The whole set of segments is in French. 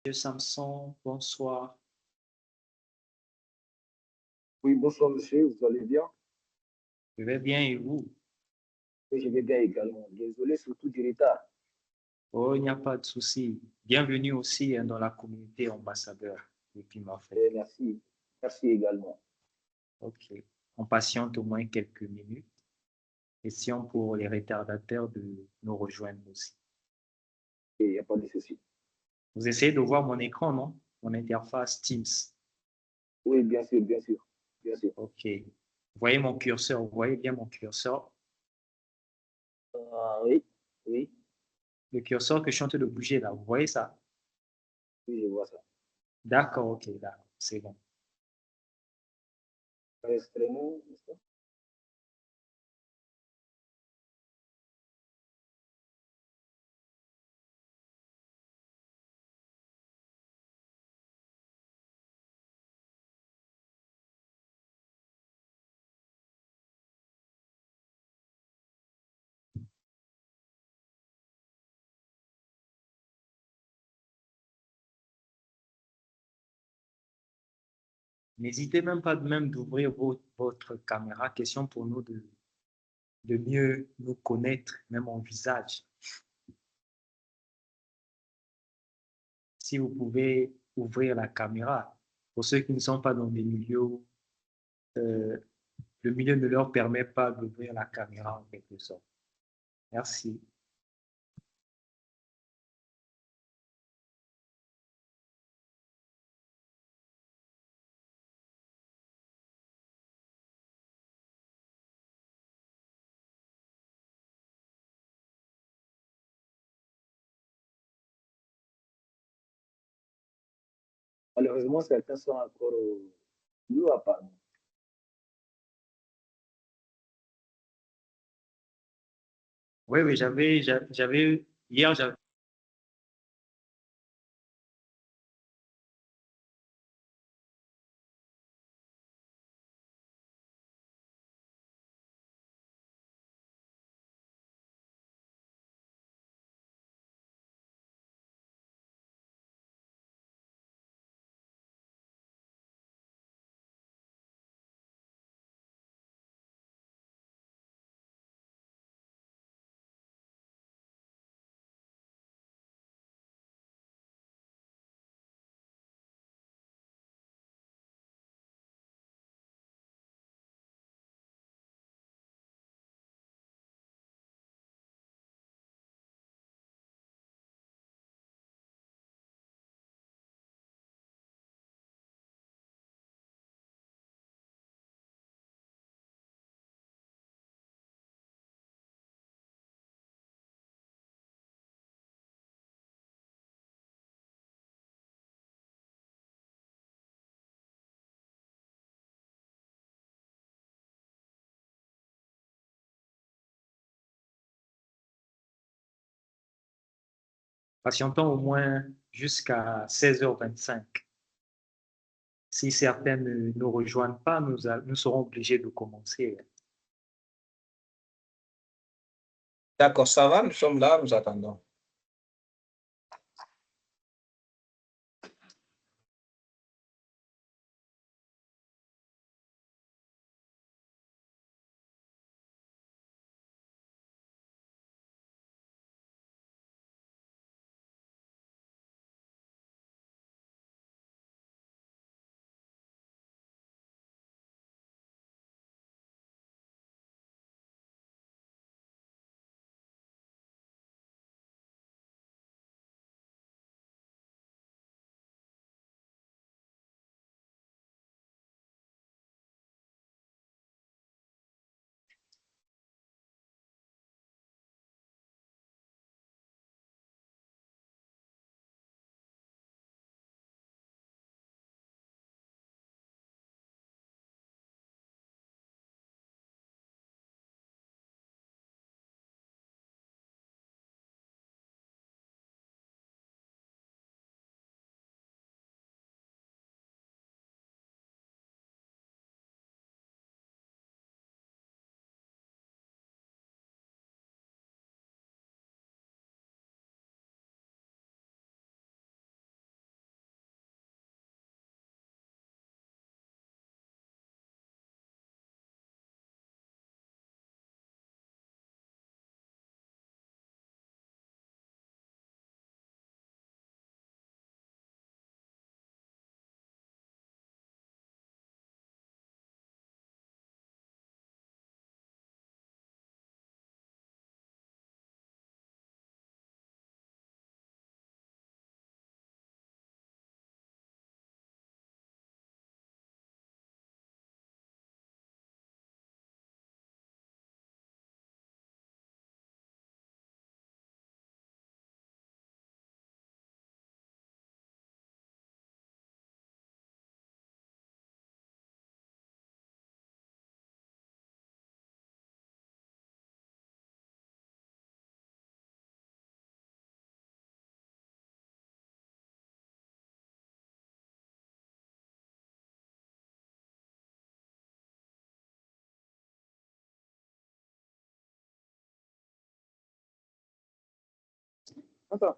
Monsieur Samson, bonsoir. Oui, bonsoir monsieur, vous allez bien? Je vais bien et vous? Oui, je vais bien également. Désolé surtout du retard. Oh, il n'y a pas de souci. Bienvenue aussi dans la communauté ambassadeur de Pimafait. Merci, merci également. OK. On patiente au moins quelques minutes. Question pour les retardataires de nous rejoindre aussi. Il n'y a pas de souci. Vous essayez de voir mon écran, non? Mon interface Teams. Oui, bien sûr, bien sûr, bien sûr. OK. Vous voyez mon curseur? Vous voyez bien mon curseur? Oui, oui, Le curseur que je suis en train de bouger là, vous voyez ça? oui, je vois ça. D'accord, OK, d'accord. C'est bon. Enregistrement, n'est-ce pas? N'hésitez même pas même d'ouvrir votre caméra. Question pour nous de mieux nous connaître, même en visage. Si vous pouvez ouvrir la caméra, pour ceux qui ne sont pas dans des milieux, euh, le milieu ne leur permet pas d'ouvrir la caméra en quelque sorte. Merci. Malheureusement, certains sont encore au apparemment. Oui, oui, hier, j'avais patientons au moins jusqu'à 16h25. Si certains ne nous rejoignent pas, nous serons obligés de commencer. D'accord, ça va, nous sommes là, nous attendons. Attends.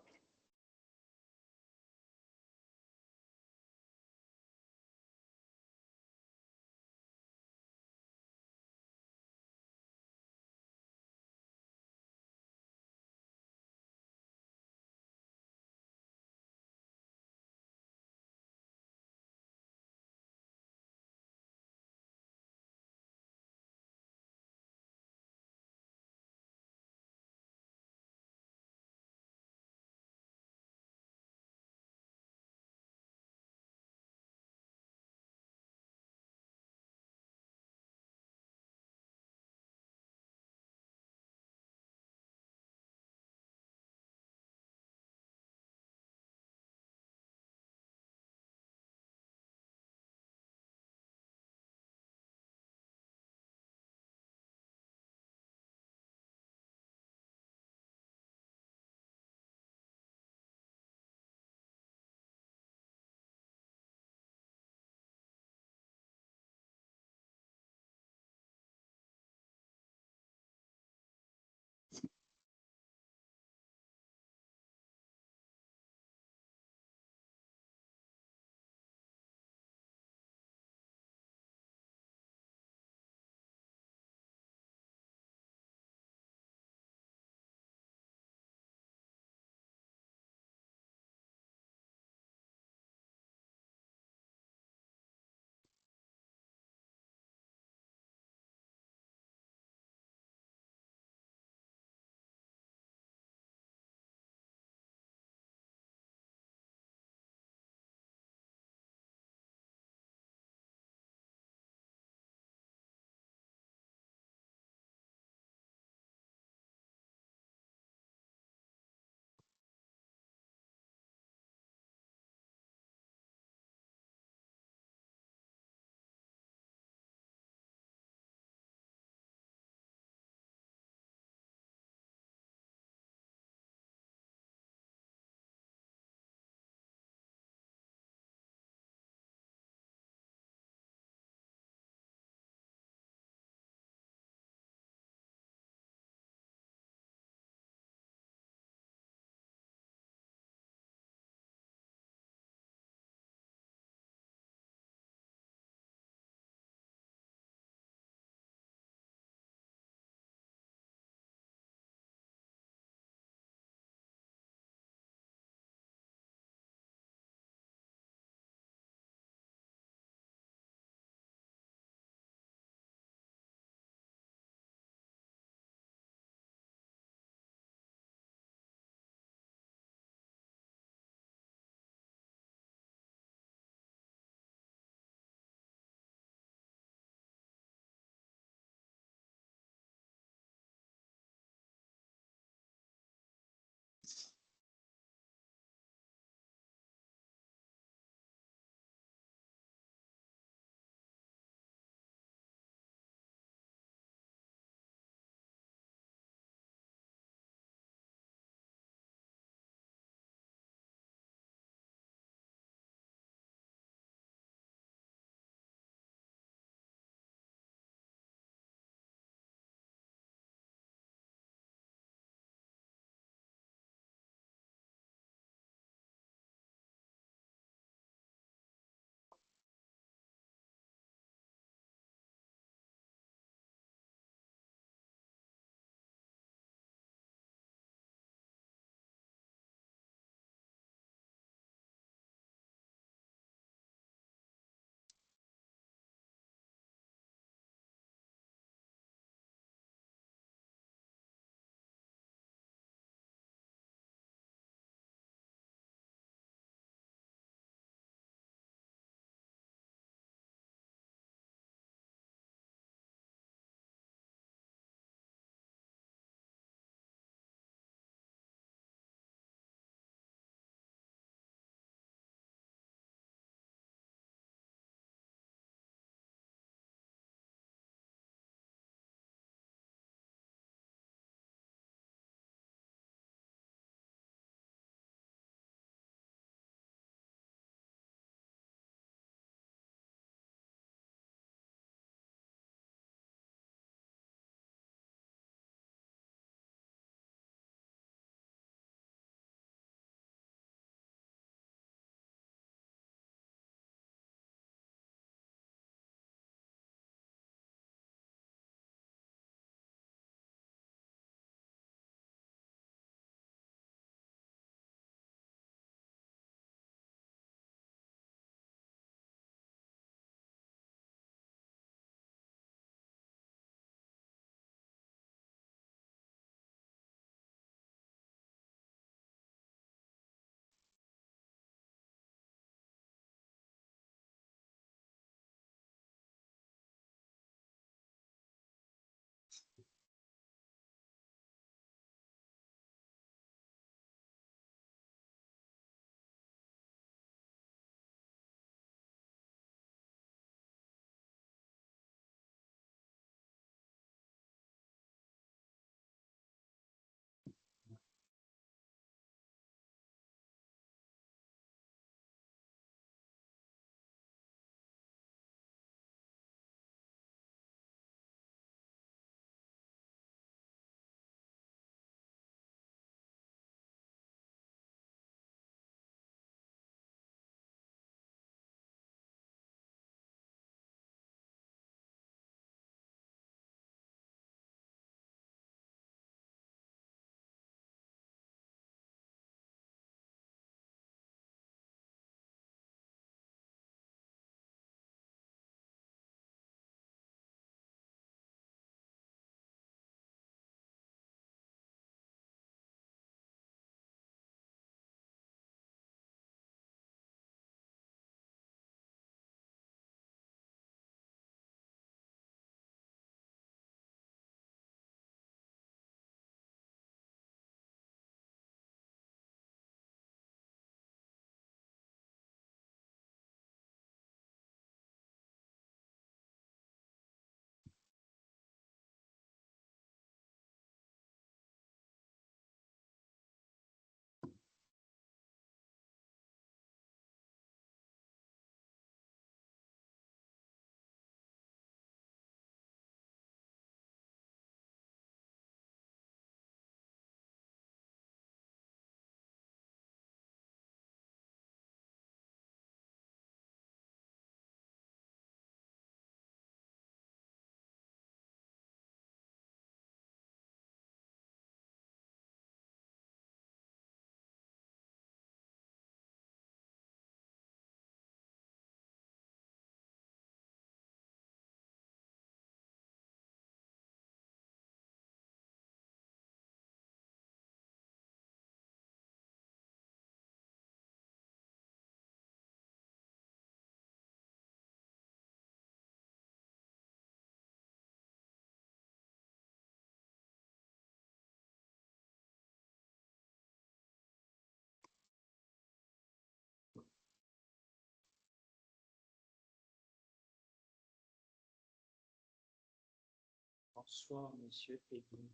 Bonsoir, monsieur Edwin.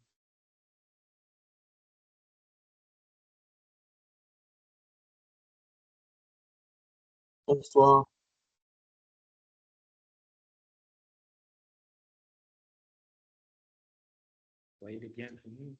Bonsoir. Soyez les bienvenus.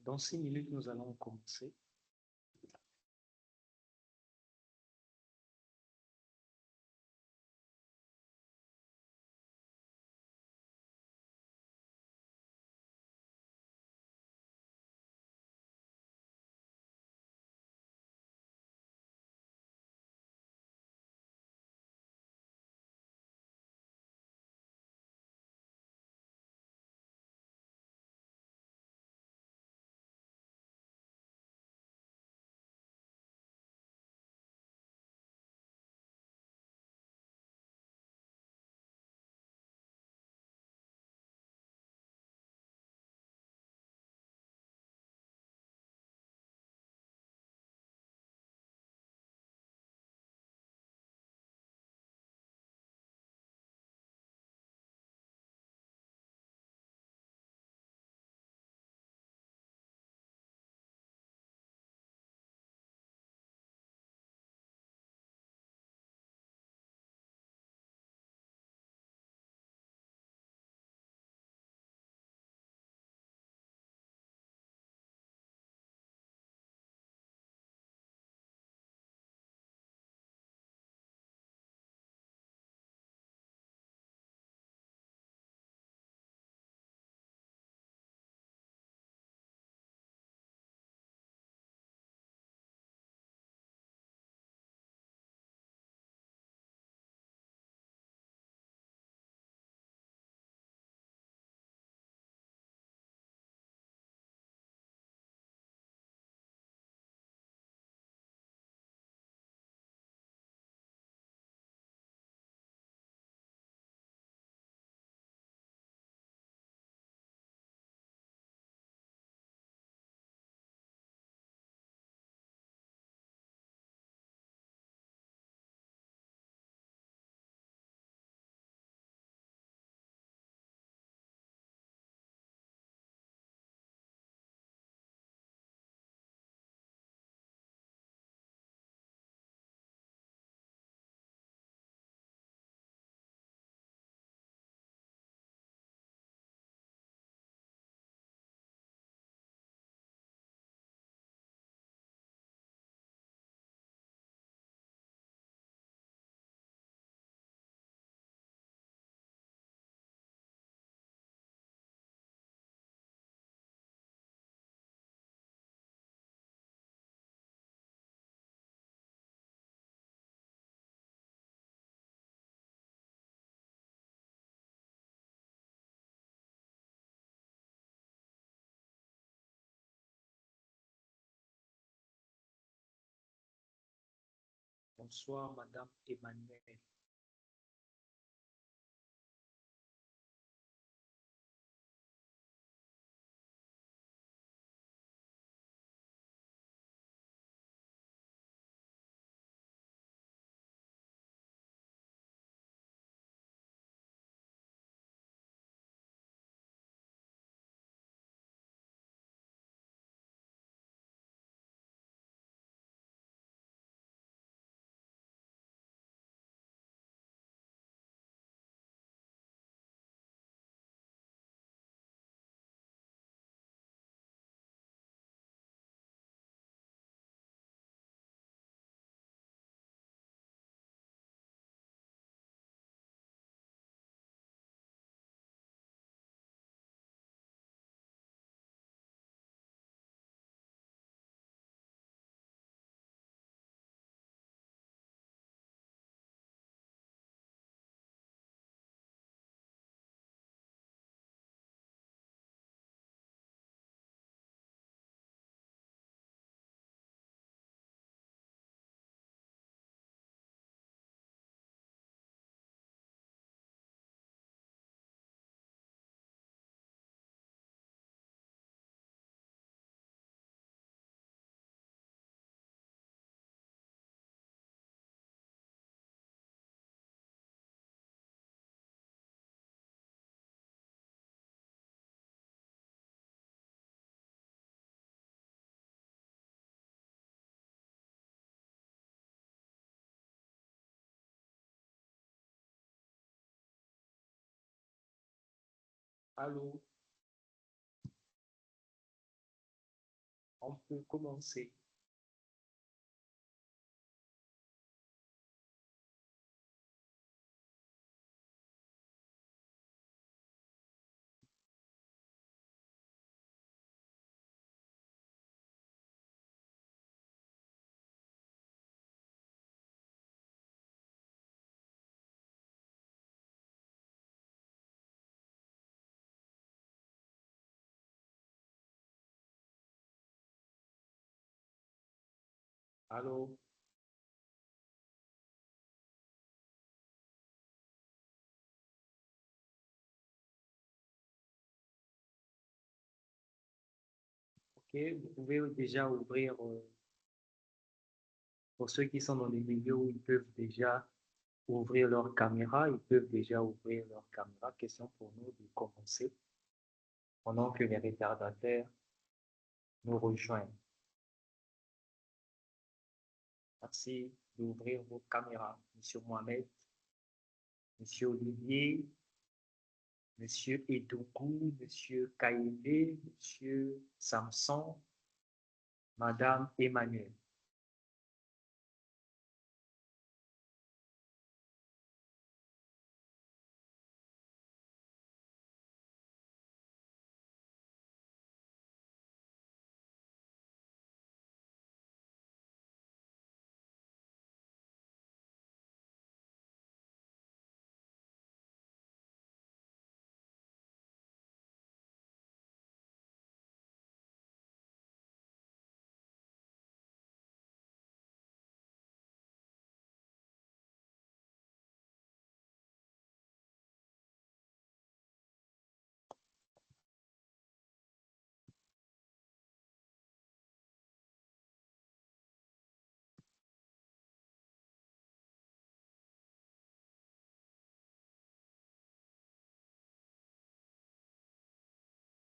Dans 6 minutes, nous allons commencer. Bonsoir, Madame Emmanuel. Allô? On peut commencer. Allô? Ok, vous pouvez déjà ouvrir, pour ceux qui sont dans les milieux où ils peuvent déjà ouvrir leur caméra, ils peuvent déjà ouvrir leur caméra. Question pour nous de commencer pendant que les retardataires nous rejoignent. Merci d'ouvrir vos caméras. Monsieur Mohamed, Monsieur Olivier, Monsieur Edougou, Monsieur Kaïlé, Monsieur Samson, Madame Emmanuel.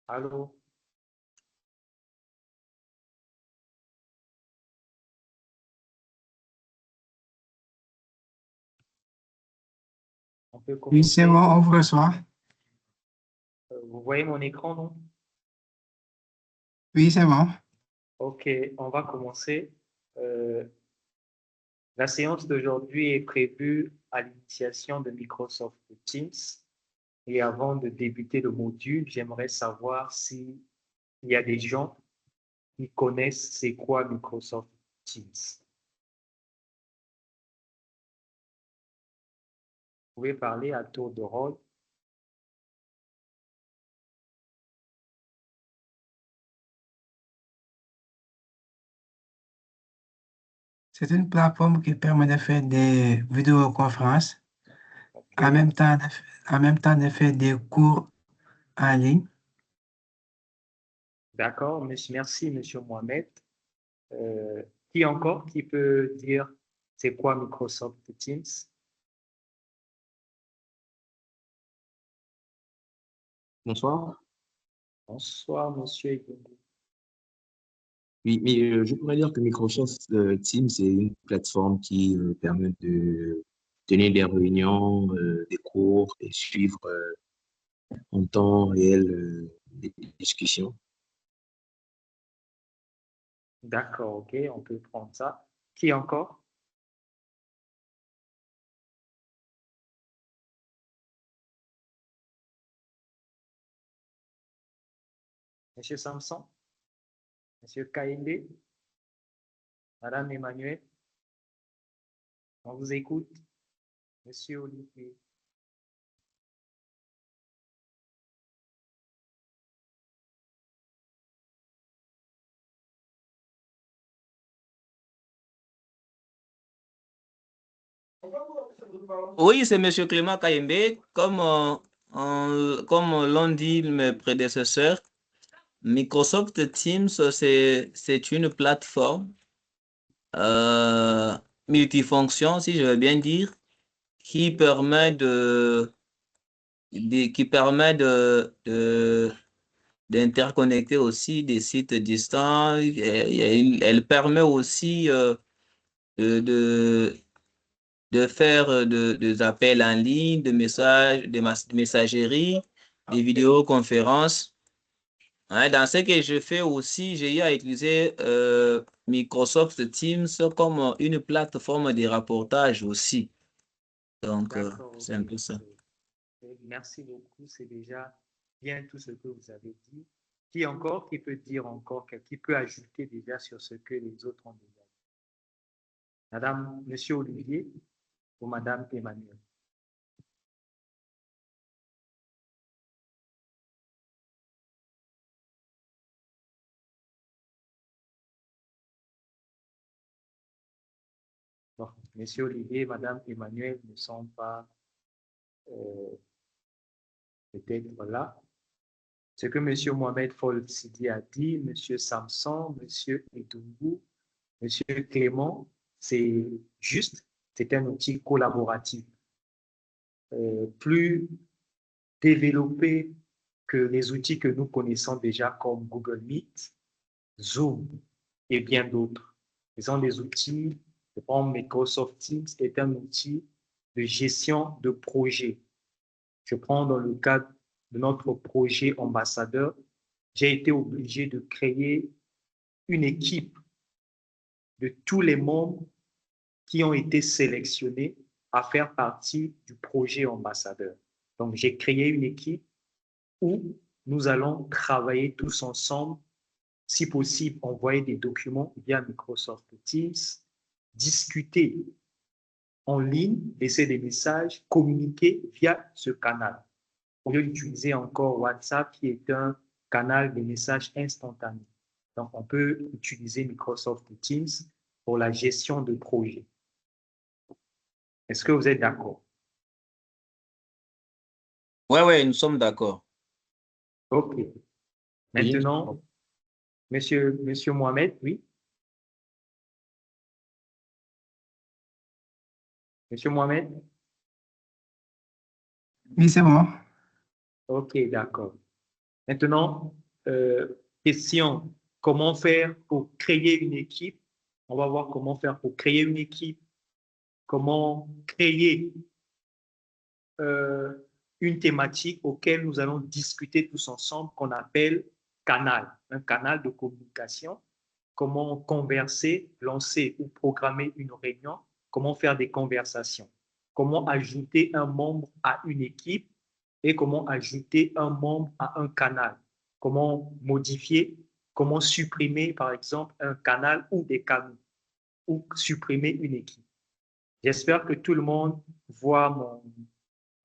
Allô? On peut Oui, c'est commencer. bon, on vous reçoit. Vous voyez mon écran, non? Oui, c'est bon. Ok, on va commencer. Euh, la séance d'aujourd'hui est prévue à l'initiation de Microsoft Teams. Et avant de débuter le module, j'aimerais savoir s'il y a des gens qui connaissent c'est quoi Microsoft Teams. Vous pouvez parler à tour de rôle. C'est une plateforme qui permet de faire des vidéoconférences, Ok. en même temps de faire des cours en ligne. D'accord, merci, Monsieur Mohamed. Qui encore qui peut dire c'est quoi Microsoft Teams? Bonsoir. Bonsoir, Monsieur Egungu. Oui, mais je pourrais dire que Microsoft Teams, c'est une plateforme qui permet de tenir des réunions, des cours et suivre en temps réel des discussions. D'accord, ok, on peut prendre ça. Qui encore? Monsieur Samson? Monsieur Kainde? Madame Emmanuel? On vous écoute. Monsieur Olivier? Oui, c'est Monsieur Clément Kayembe. Comme l'ont dit mes prédécesseurs, Microsoft Teams, c'est une plateforme multifonction, si je veux bien dire, qui permet d'interconnecter aussi des sites distants. Elle permet aussi de, de, de faire des appels en ligne, de messagerie, des vidéoconférences. Ouais, dans ce que je fais aussi, j'ai eu à utiliser Microsoft Teams comme une plateforme de rapportage aussi. Donc, D'accord, c'est ok. un peu ça. Merci beaucoup, c'est déjà bien tout ce que vous avez dit. Qui encore, qui peut dire encore, qui peut ajouter déjà sur ce que les autres ont déjà dit? Madame, Monsieur Olivier ou Madame Emmanuel? Bon, Monsieur Olivier et Madame Emmanuel ne sont pas peut-être là. Ce que Monsieur Mohamed Fold Sidi a dit, Monsieur Samson, Monsieur Edungu, Monsieur Clément, c'est juste, c'est un outil collaboratif. Plus développé que les outils que nous connaissons déjà comme Google Meet, Zoom et bien d'autres. Ce sont des outils, je prends Microsoft Teams est un outil de gestion de projet. Je prends dans le cadre de notre projet ambassadeur, j'ai été obligé de créer une équipe de tous les membres qui ont été sélectionnés à faire partie du projet ambassadeur. Donc, j'ai créé une équipe où nous allons travailler tous ensemble, si possible, envoyer des documents via Microsoft Teams, discuter en ligne, laisser des messages, communiquer via ce canal. Au lieu d'utiliser encore WhatsApp, qui est un canal de messages instantanés. Donc, on peut utiliser Microsoft Teams pour la gestion de projets. Est-ce que vous êtes d'accord? Ouais, nous sommes d'accord. OK. Oui. Maintenant, Monsieur Mohamed, oui? Monsieur Mohamed? Oui, c'est bon. OK, d'accord. Maintenant, question, comment faire pour créer une équipe? On va voir comment faire pour créer une équipe, comment créer une thématique auquel nous allons discuter tous ensemble qu'on appelle canal, un canal de communication, comment converser, lancer ou programmer une réunion, comment faire des conversations, comment ajouter un membre à une équipe et comment ajouter un membre à un canal, comment modifier, comment supprimer par exemple un canal ou des canaux ou supprimer une équipe. J'espère que tout le monde voit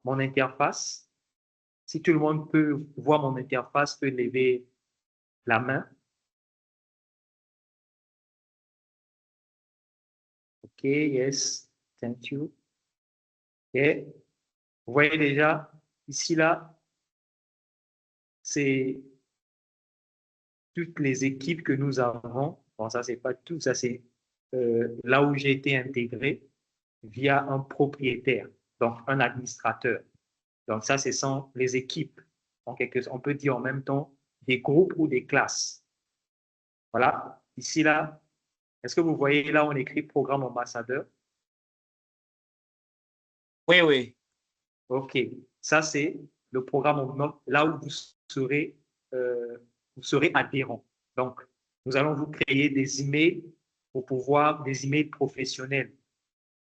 mon interface. Si tout le monde peut voir mon interface, peut lever la main. OK, yes, thank you. Et vous voyez déjà, ici, là, c'est toutes les équipes que nous avons. Bon, ça, c'est pas tout, ça, c'est là où j'ai été intégré via un propriétaire, donc un administrateur. Donc, ça, ce sont les équipes. On peut dire en même temps des groupes ou des classes. Voilà, ici, là, est-ce que vous voyez là, on écrit programme ambassadeur? Oui. OK, ça, c'est le programme là où vous serez adhérent. Donc, nous allons vous créer des emails des emails professionnels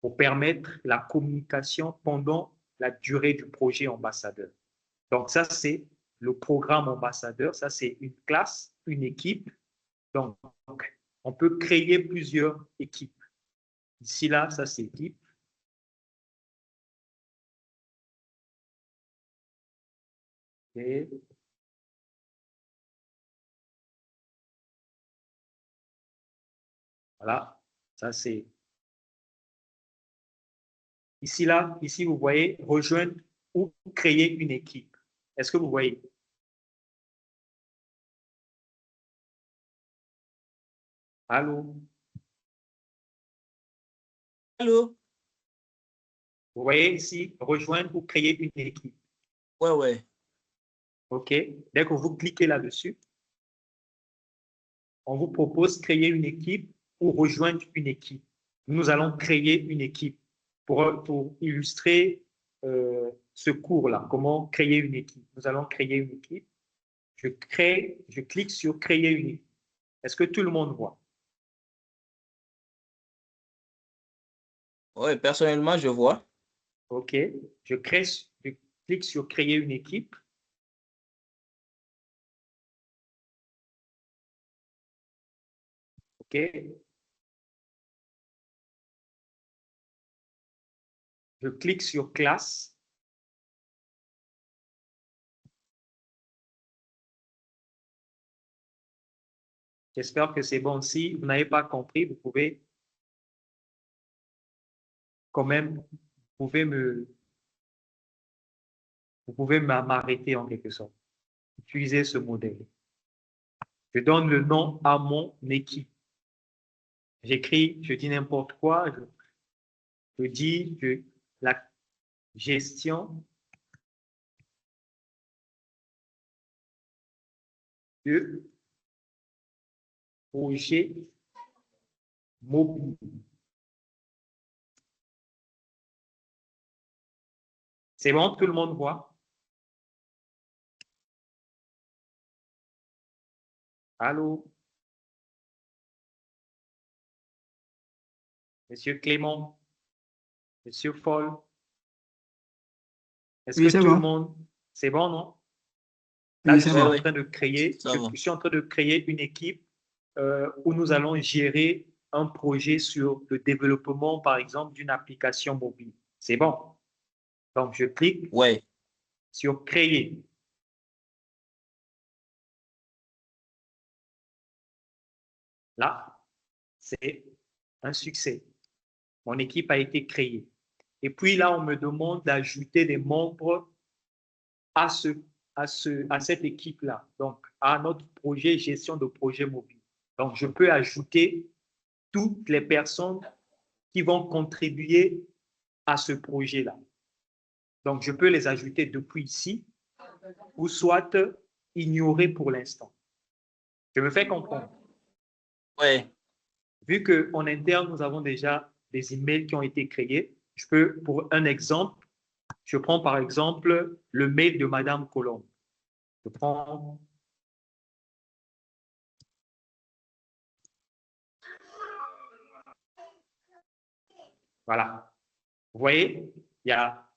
pour permettre la communication pendant la durée du projet ambassadeur. Donc, ça, c'est le programme ambassadeur. Ça, c'est une classe, une équipe. Donc, on peut créer plusieurs équipes. Ici, là, ça, c'est équipe. Et voilà, ça, c'est ici, là, ici, vous voyez rejoindre ou créer une équipe. Est-ce que vous voyez? Allô? Allô? Vous voyez ici, rejoindre ou créer une équipe. Ouais. OK? Dès que vous cliquez là-dessus, on vous propose créer une équipe ou rejoindre une équipe. Nous allons créer une équipe pour illustrer ce cours-là, comment créer une équipe. Nous allons créer une équipe. Je clique sur créer une équipe. Est-ce que tout le monde voit? Oui, personnellement, je vois. OK. Je clique sur créer une équipe. OK. Je clique sur classe. J'espère que c'est bon. Si vous n'avez pas compris, vous pouvez quand même, vous pouvez m'arrêter en quelque sorte. Utilisez ce modèle. Je donne le nom à mon équipe. J'écris, je dis n'importe quoi. Je dis que la gestion de projet mobile. C'est bon, tout le monde voit? Allô? Monsieur Clément? Monsieur Foll? Est-ce Oui, que c'est tout le bon. monde... C'est bon, non? Là, Oui, je c'est suis bon. en train de créer, Ça va. je suis en train de créer une équipe où nous allons gérer un projet sur le développement, par exemple, d'une application mobile. C'est bon. Donc, je clique Ouais. sur créer. Là, c'est un succès. Mon équipe a été créée. Et puis là, on me demande d'ajouter des membres à cette équipe-là, donc à notre projet gestion de projet mobile. Donc, je peux ajouter toutes les personnes qui vont contribuer à ce projet-là. Donc, je peux les ajouter depuis ici ou soit ignorer pour l'instant. Je me fais comprendre. Ouais. Vu qu'en interne, nous avons déjà des emails qui ont été créés, je peux, pour un exemple, je prends par exemple le mail de Madame Colombe. Je prends voilà. Vous voyez, il y a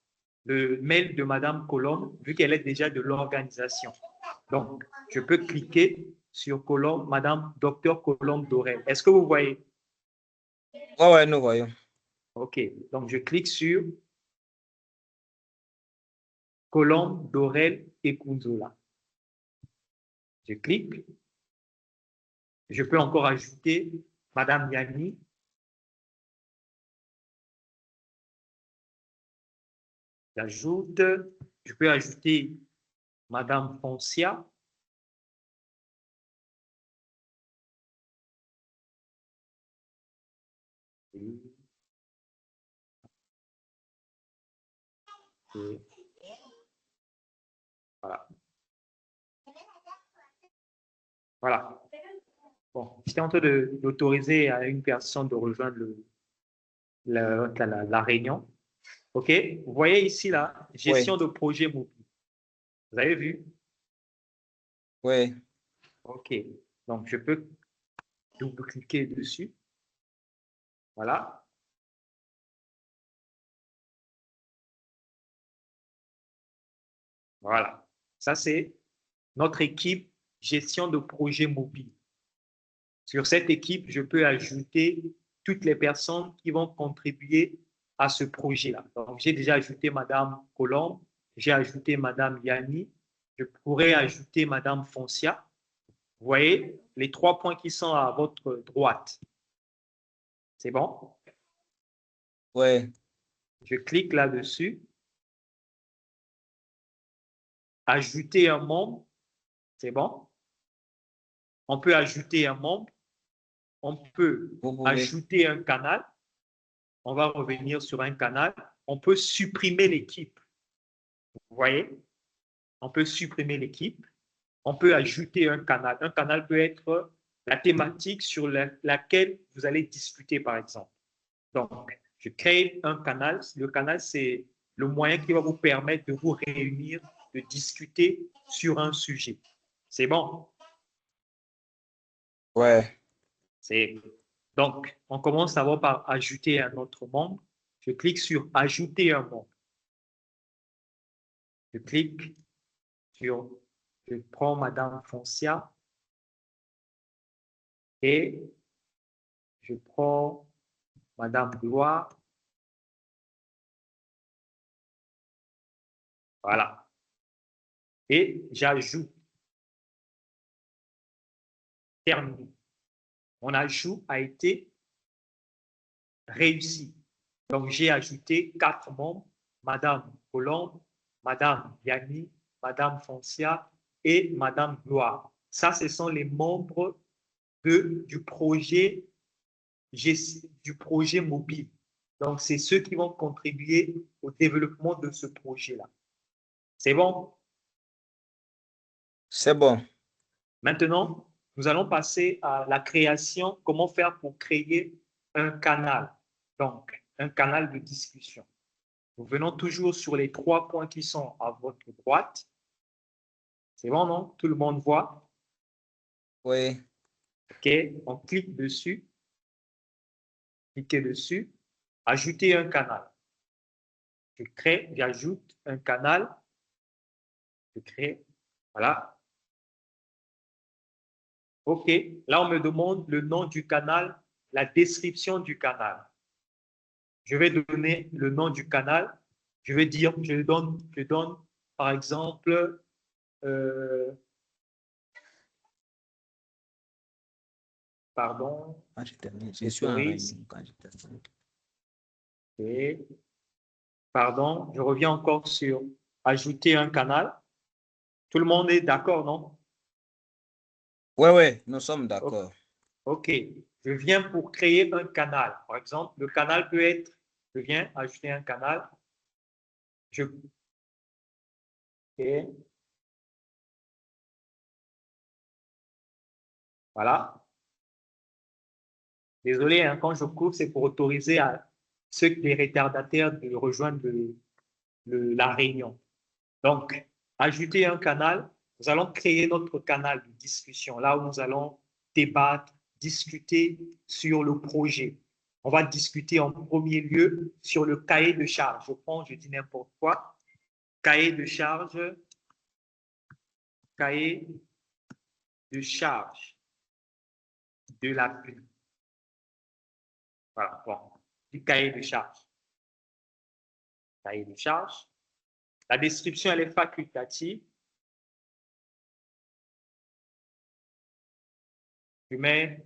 le mail de Madame Colombe, vu qu'elle est déjà de l'organisation. Donc, je peux cliquer sur Colombe, Madame Docteur Colombe Dorel. Est-ce que vous voyez? Ouais, ouais, nous voyons. OK. Donc, je clique sur Colombe Dorel et Kunzola. Je clique. Je peux encore ajouter Madame Yanni. J'ajoute. Je peux ajouter Madame Foncia. Et voilà. Voilà. Bon, j'étais en train d'autoriser à une personne de rejoindre la réunion. OK? Vous voyez ici, là, gestion Ouais. de projet mobile. Vous avez vu? Ouais. OK. Donc, je peux double-cliquer dessus. Voilà. Voilà. Ça, c'est notre équipe gestion de projet mobile. Sur cette équipe, je peux ajouter toutes les personnes qui vont contribuer à ce projet-là. Donc, j'ai déjà ajouté Madame Colombe, j'ai ajouté Madame Yanni, je pourrais ajouter Madame Foncia. Vous voyez les 3 points qui sont à votre droite. C'est bon? Ouais. Je clique là-dessus. Ajouter un membre. C'est bon? On peut ajouter un membre. On peut Vous pouvez. ajouter un canal. On va revenir sur un canal. On peut supprimer l'équipe. Vous voyez? On peut supprimer l'équipe. On peut ajouter un canal. Un canal peut être la thématique sur laquelle vous allez discuter, par exemple. Donc, je crée un canal. Le canal, c'est le moyen qui va vous permettre de vous réunir, de discuter sur un sujet. C'est bon? Ouais. Donc, on commence d'abord par ajouter un autre membre. Je clique sur ajouter un membre. Je clique sur, je prends Madame Foncia et je prends Madame Gloire. Voilà. Et j'ajoute. Terminé. Mon ajout a été réussi. Donc, j'ai ajouté 4 membres, Madame Colombe, Madame Yanni, Madame Foncia et Madame Gloire. Ça, ce sont les membres du projet mobile. Donc, c'est ceux qui vont contribuer au développement de ce projet-là. C'est bon? C'est bon. Maintenant, nous allons passer à la création. Comment faire pour créer un canal? Donc, un canal de discussion. Nous venons toujours sur les 3 points qui sont à votre droite. C'est bon, non? Tout le monde voit? Oui. OK, on clique dessus. Cliquez dessus. Ajouter un canal. Je crée, j'ajoute un canal. Je crée. Voilà. OK. Là, on me demande le nom du canal, la description du canal. Je vais donner le nom du canal. Je vais dire, je donne par exemple, pardon. Quand je termine, je suis en réunion quand je termine. Et, pardon, je reviens encore sur ajouter un canal. Tout le monde est d'accord, non? Oui, nous sommes d'accord. OK. Je viens pour créer un canal. Par exemple, le canal peut être, je viens ajouter un canal. OK. Voilà. Désolé, hein, quand je coupe, c'est pour autoriser à les retardataires de rejoindre la réunion. Donc, ajouter un canal, nous allons créer notre canal de discussion, là où nous allons débattre, discuter sur le projet. On va discuter en premier lieu sur le cahier de charge. Je dis n'importe quoi. Cahier de charge de l'appui. Voilà, bon, du cahier de charge. Cahier de charge. La description, elle est facultative. Je mets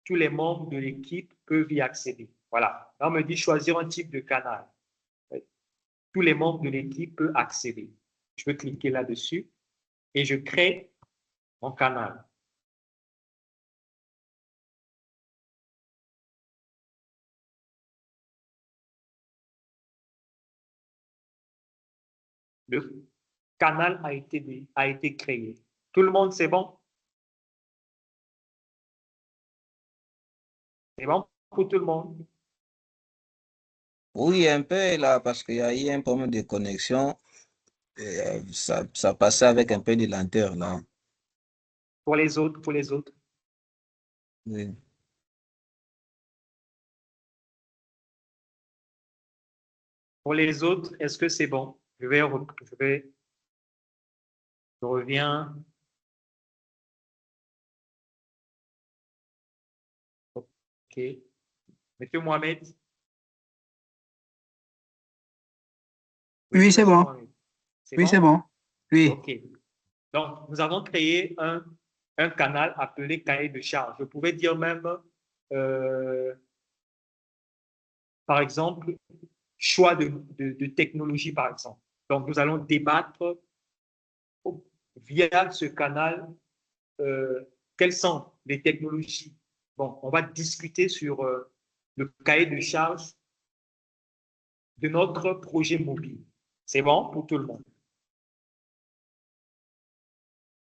tous les membres de l'équipe peuvent y accéder. Voilà. Là, on me dit choisir un type de canal. Tous les membres de l'équipe peuvent accéder. Je peux cliquer là-dessus et je crée mon canal. Le canal a été créé. Tout le monde, c'est bon? C'est bon pour tout le monde? Oui, un peu là, parce qu'il y a eu un problème de connexion. Et, ça passait avec un peu de lenteur là. Pour les autres, Oui. est-ce que c'est bon? Je reviens. OK. Monsieur Mohamed? Oui, c'est bon. C'est Oui, bon? c'est bon. Oui. OK. Donc, nous avons créé un canal appelé cahier de charge. Je pouvais dire même, par exemple, choix de technologie, par exemple. Donc, nous allons débattre via ce canal quelles sont les technologies. Bon, on va discuter sur le cahier de charge de notre projet mobile. C'est bon pour tout le monde?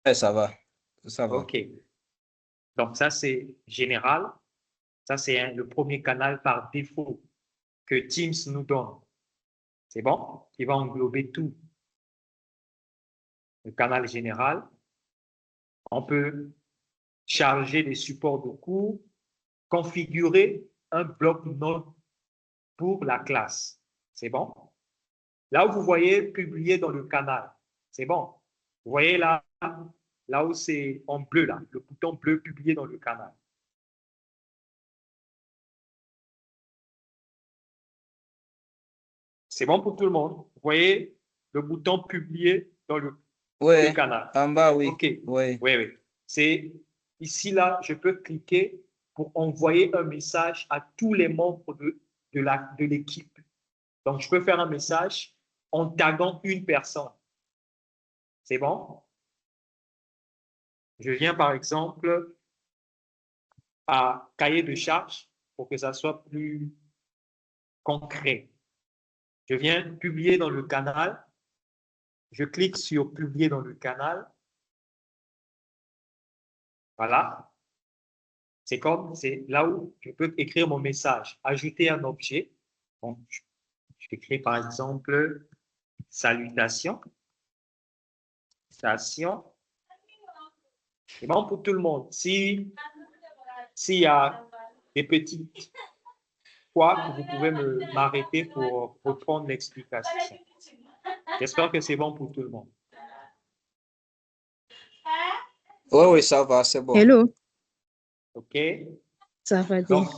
Ouais, ça va. Ça va. OK. Donc, ça, c'est général. Ça, c'est le premier canal par défaut que Teams nous donne. C'est bon? Qui va englober tout. Le canal général. On peut charger des supports de cours, configurer un bloc-notes pour la classe. C'est bon? Là où vous voyez publier dans le canal, c'est bon? Vous voyez là, là où c'est en bleu, là, le bouton bleu publié dans le canal. C'est bon pour tout le monde? Vous voyez le bouton publié dans le canal? En bas, oui. OK. Oui. Oui. C'est ici, là, je peux cliquer pour envoyer un message à tous les membres de l'équipe. Donc, je peux faire un message en taguant une personne. C'est bon? Je viens, par exemple, à cahier de charge pour que ça soit plus concret. Je viens publier dans le canal. Je clique sur publier dans le canal. Voilà. C'est là où je peux écrire mon message. Ajouter un objet. Donc, je écris par exemple salutation. Salutation. C'est bon pour tout le monde. S'il y a des petites fois, vous pouvez m'arrêter pour reprendre l'explication. J'espère que c'est bon pour tout le monde. Oui, ça va, c'est bon. Hello, OK? ça va bien. Donc,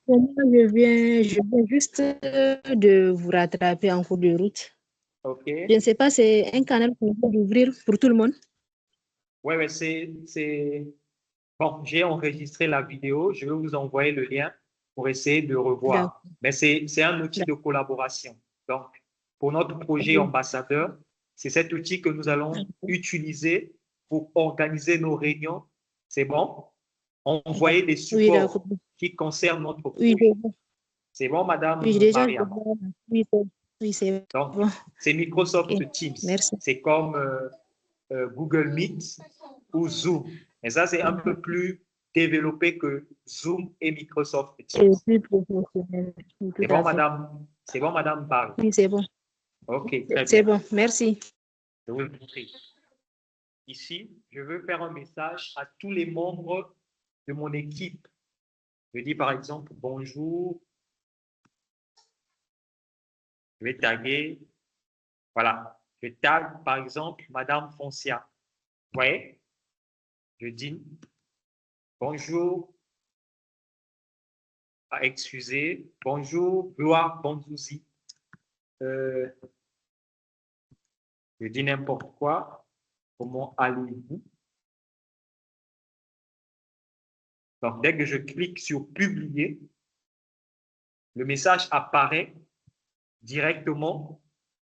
Moi, je viens juste de vous rattraper en cours de route. OK. Je ne sais pas, c'est un canal qu'on peut ouvrir pour tout le monde. Oui, bon, j'ai enregistré la vidéo. Je vais vous envoyer le lien pour essayer de revoir. Mais c'est un outil de collaboration. Donc, pour notre projet ambassadeur, c'est cet outil que nous allons utiliser pour organiser nos réunions. C'est bon? Envoyer des supports qui concernent notre projet. C'est bon, Madame Maria? Oui, c'est Donc, bon. c'est Microsoft Teams. Merci. C'est comme Google Meet ou Zoom. Mais ça, c'est un peu plus développé que Zoom et Microsoft Teams. C'est plus professionnel. C'est bon, Madame? C'est bon, Madame Barry? Oui, c'est bon. OK, très bien. C'est bon, merci. Je vous prie. Ici, je veux faire un message à tous les membres de mon équipe. Je dis par exemple bonjour. Je vais taguer. Voilà. Je tag par exemple Madame Foncia. Vous voyez? Je dis bonjour. Ah, excusez. Bonjour, Gloire Bonzouzi. Je dis n'importe quoi. Comment allez-vous? Donc, dès que je clique sur publier, le message apparaît directement.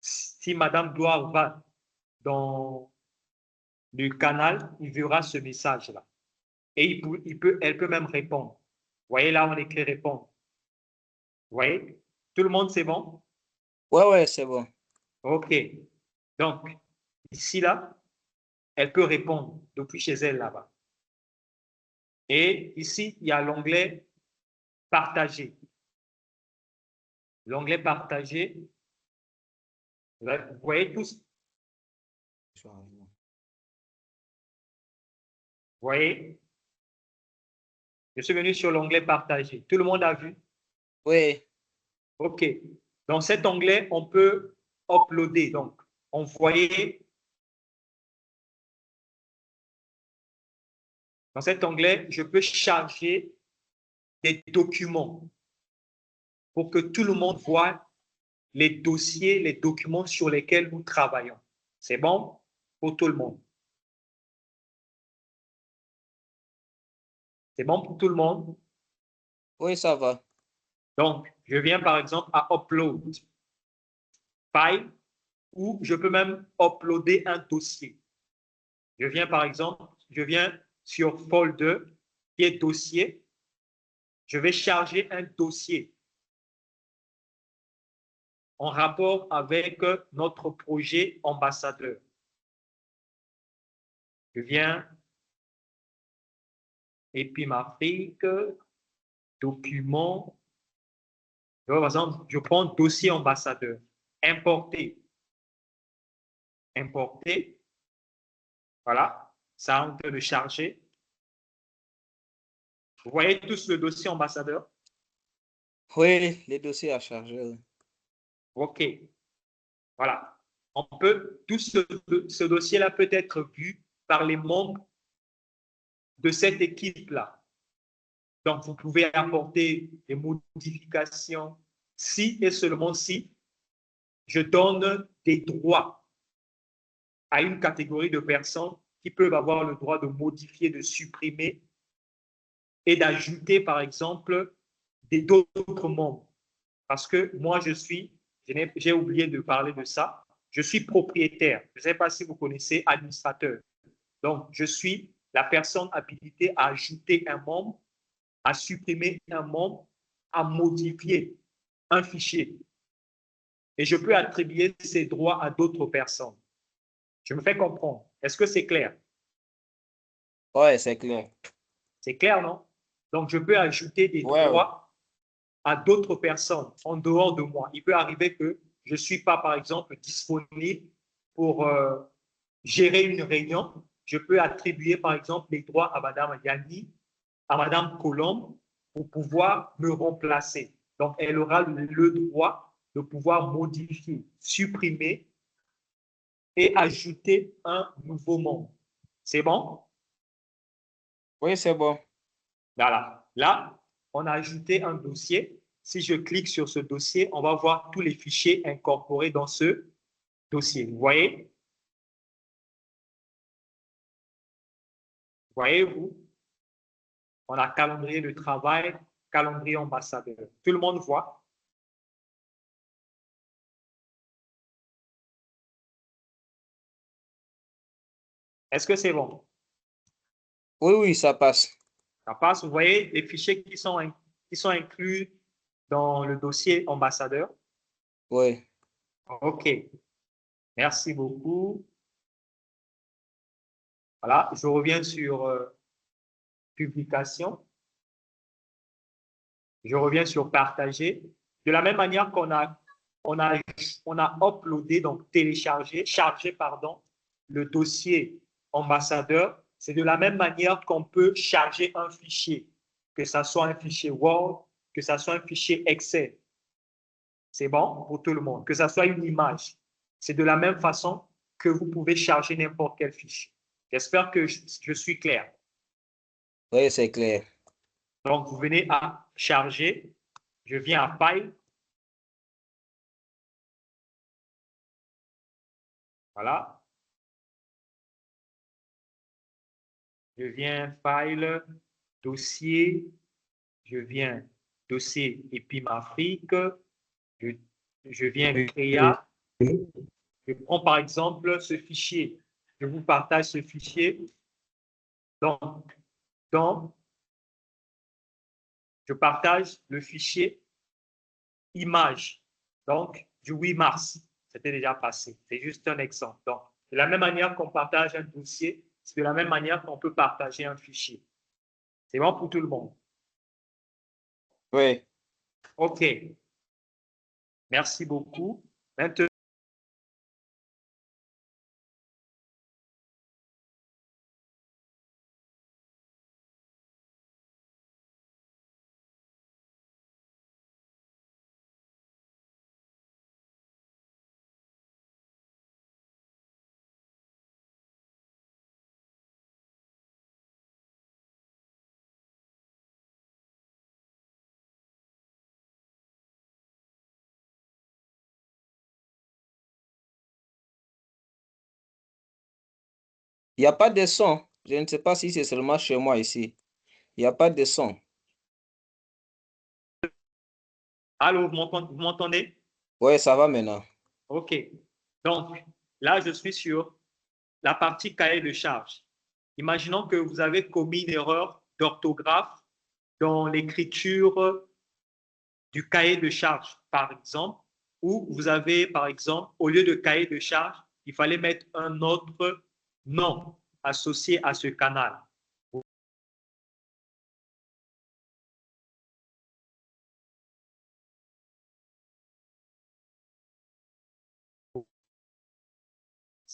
Si Madame Gloire va dans le canal, il verra ce message-là. Et elle peut même répondre. Vous voyez là, on écrit répondre. Vous voyez? Tout le monde, c'est bon? Oui, c'est bon. OK. Donc, ici, là, elle peut répondre depuis chez elle là-bas. Et ici, il y a l'onglet partager. L'onglet partager, vous voyez tous. Vous voyez? Je suis venu sur l'onglet partager. Tout le monde a vu? Oui. OK. Dans cet onglet, on peut uploader, donc envoyer. Dans cet onglet, je peux charger des documents pour que tout le monde voit les dossiers, les documents sur lesquels nous travaillons. C'est bon pour tout le monde? C'est bon pour tout le monde? Oui, ça va. Donc, je viens par exemple à upload file ou je peux même uploader un dossier. Je viens par exemple, je viens sur folder qui est dossier. Je vais charger un dossier en rapport avec notre projet ambassadeur. Je viens EPIM Afrique, document. Par exemple, je prends dossier ambassadeur. importer. Importer. Voilà, ça est en train de charger. Vous voyez tous le dossier ambassadeur? Oui, les dossiers à charger. OK. Voilà. Tout ce dossier-là peut être vu par les membres de cette équipe-là. Donc, vous pouvez apporter des modifications si et seulement si je donne des droits à une catégorie de personnes qui peuvent avoir le droit de modifier, de supprimer et d'ajouter, par exemple, d'autres membres. Parce que moi, j'ai oublié de parler de ça, je suis propriétaire. Je ne sais pas si vous connaissez administrateur. Donc, je suis la personne habilitée à ajouter un membre, à supprimer un membre, à modifier un fichier. Et je peux attribuer ces droits à d'autres personnes. Je me fais comprendre. Est-ce que c'est clair? Oui, c'est clair. C'est clair, non? Donc, je peux ajouter des droits à d'autres personnes en dehors de moi. Il peut arriver que je ne suis pas, par exemple, disponible pour gérer une réunion. Je peux attribuer, par exemple, les droits à Mme Yanni, à Mme Colombe, pour pouvoir me remplacer. Donc, elle aura le droit de pouvoir modifier, supprimer et ajouter un nouveau membre. C'est bon? Oui, c'est bon. Voilà. Là, on a ajouté un dossier. Si je clique sur ce dossier, on va voir tous les fichiers incorporés dans ce dossier. Vous voyez? Voyez-vous? On a calendrier de travail, calendrier ambassadeur. Tout le monde voit? Est-ce que c'est bon? Oui, oui, ça passe. Ça passe. Vous voyez les fichiers qui sont inclus dans le dossier ambassadeur? Oui. OK. Merci beaucoup. Voilà, je reviens sur publication. Je reviens sur partager. De la même manière on a uploadé, donc chargé, pardon, le dossier ambassadeur, c'est de la même manière qu'on peut charger un fichier, que ce soit un fichier Word, que ce soit un fichier Excel. C'est bon pour tout le monde, que ce soit une image. C'est de la même façon que vous pouvez charger n'importe quel fichier. J'espère que je suis clair. Oui, c'est clair. Donc, vous venez à charger. Je viens à File. Voilà. Je viens File, Dossier. Je viens Dossier EPIM Afrique. Je, je viens Créa. Je prends par exemple ce fichier. Je vous partage ce fichier. Donc, je partage le fichier image. Donc, du 8 mars. C'était déjà passé. C'est juste un exemple. Donc, de la même manière qu'on partage un dossier, c'est de la même manière qu'on peut partager un fichier. C'est bon pour tout le monde? Oui. OK. Merci beaucoup. Maintenant, Il n'y a pas de son. Je ne sais pas si c'est seulement chez moi ici. Il n'y a pas de son. allô, vous m'entendez? Oui, ça va maintenant. OK. Donc, là, je suis sur la partie cahier de charge. Imaginons que vous avez commis une erreur d'orthographe dans l'écriture du cahier de charge, par exemple, où vous avez, par exemple, au lieu de cahier de charge, il fallait mettre un autre nom associé à ce canal.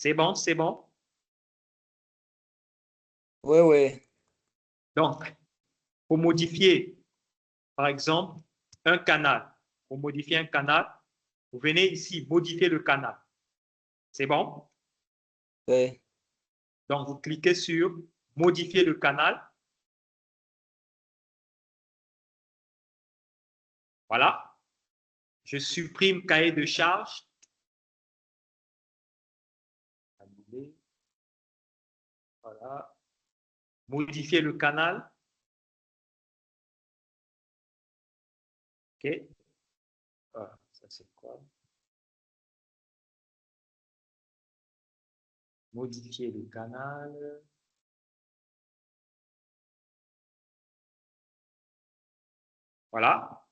C'est bon, c'est bon. Oui, oui. Donc, pour modifier, par exemple, un canal, pour modifier un canal, vous venez ici, modifier le canal. C'est bon? Oui. Donc, vous cliquez sur modifier le canal. Voilà. Je supprime cahier de charge. Voilà. Modifier le canal. OK. Voilà. Ça, c'est quoi? Modifier le canal. Voilà.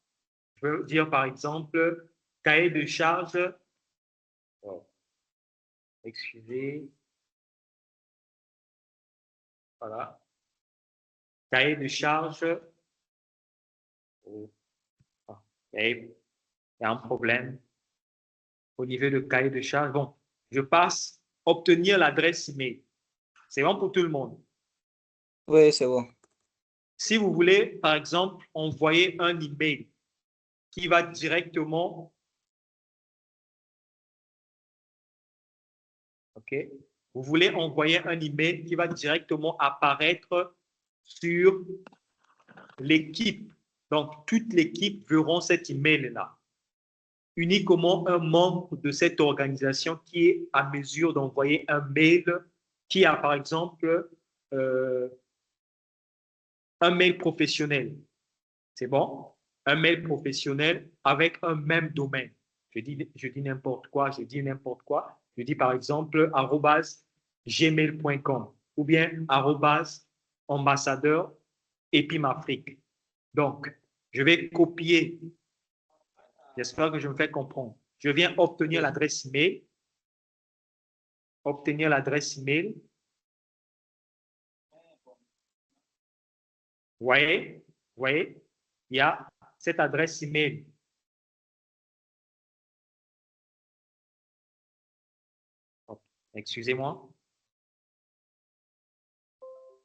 Je veux dire, par exemple, cahier de charge. Oh. Excusez. Voilà. Cahier de charge. Oh. Ah. Il y a un problème au niveau de cahier de charge. Bon, je passe obtenir l'adresse email. C'est bon pour tout le monde. Oui, c'est bon. Si vous voulez, par exemple, envoyer un email qui va directement, OK, vous voulez envoyer un email qui va directement apparaître sur l'équipe. Donc, toute l'équipe verront cet email-là. Uniquement un membre de cette organisation qui est à mesure d'envoyer un mail qui a, par exemple, un mail professionnel. C'est bon? Un mail professionnel avec un même domaine. Je dis n'importe quoi, je dis n'importe quoi. Je dis par exemple @gmail.com ou bien @ambassadeur EPIM-Afrique. Donc, je vais copier. J'espère que je me fais comprendre. Je viens obtenir l'adresse email. Obtenir l'adresse email. Voyez, voyez, il y a cette adresse email. Excusez-moi.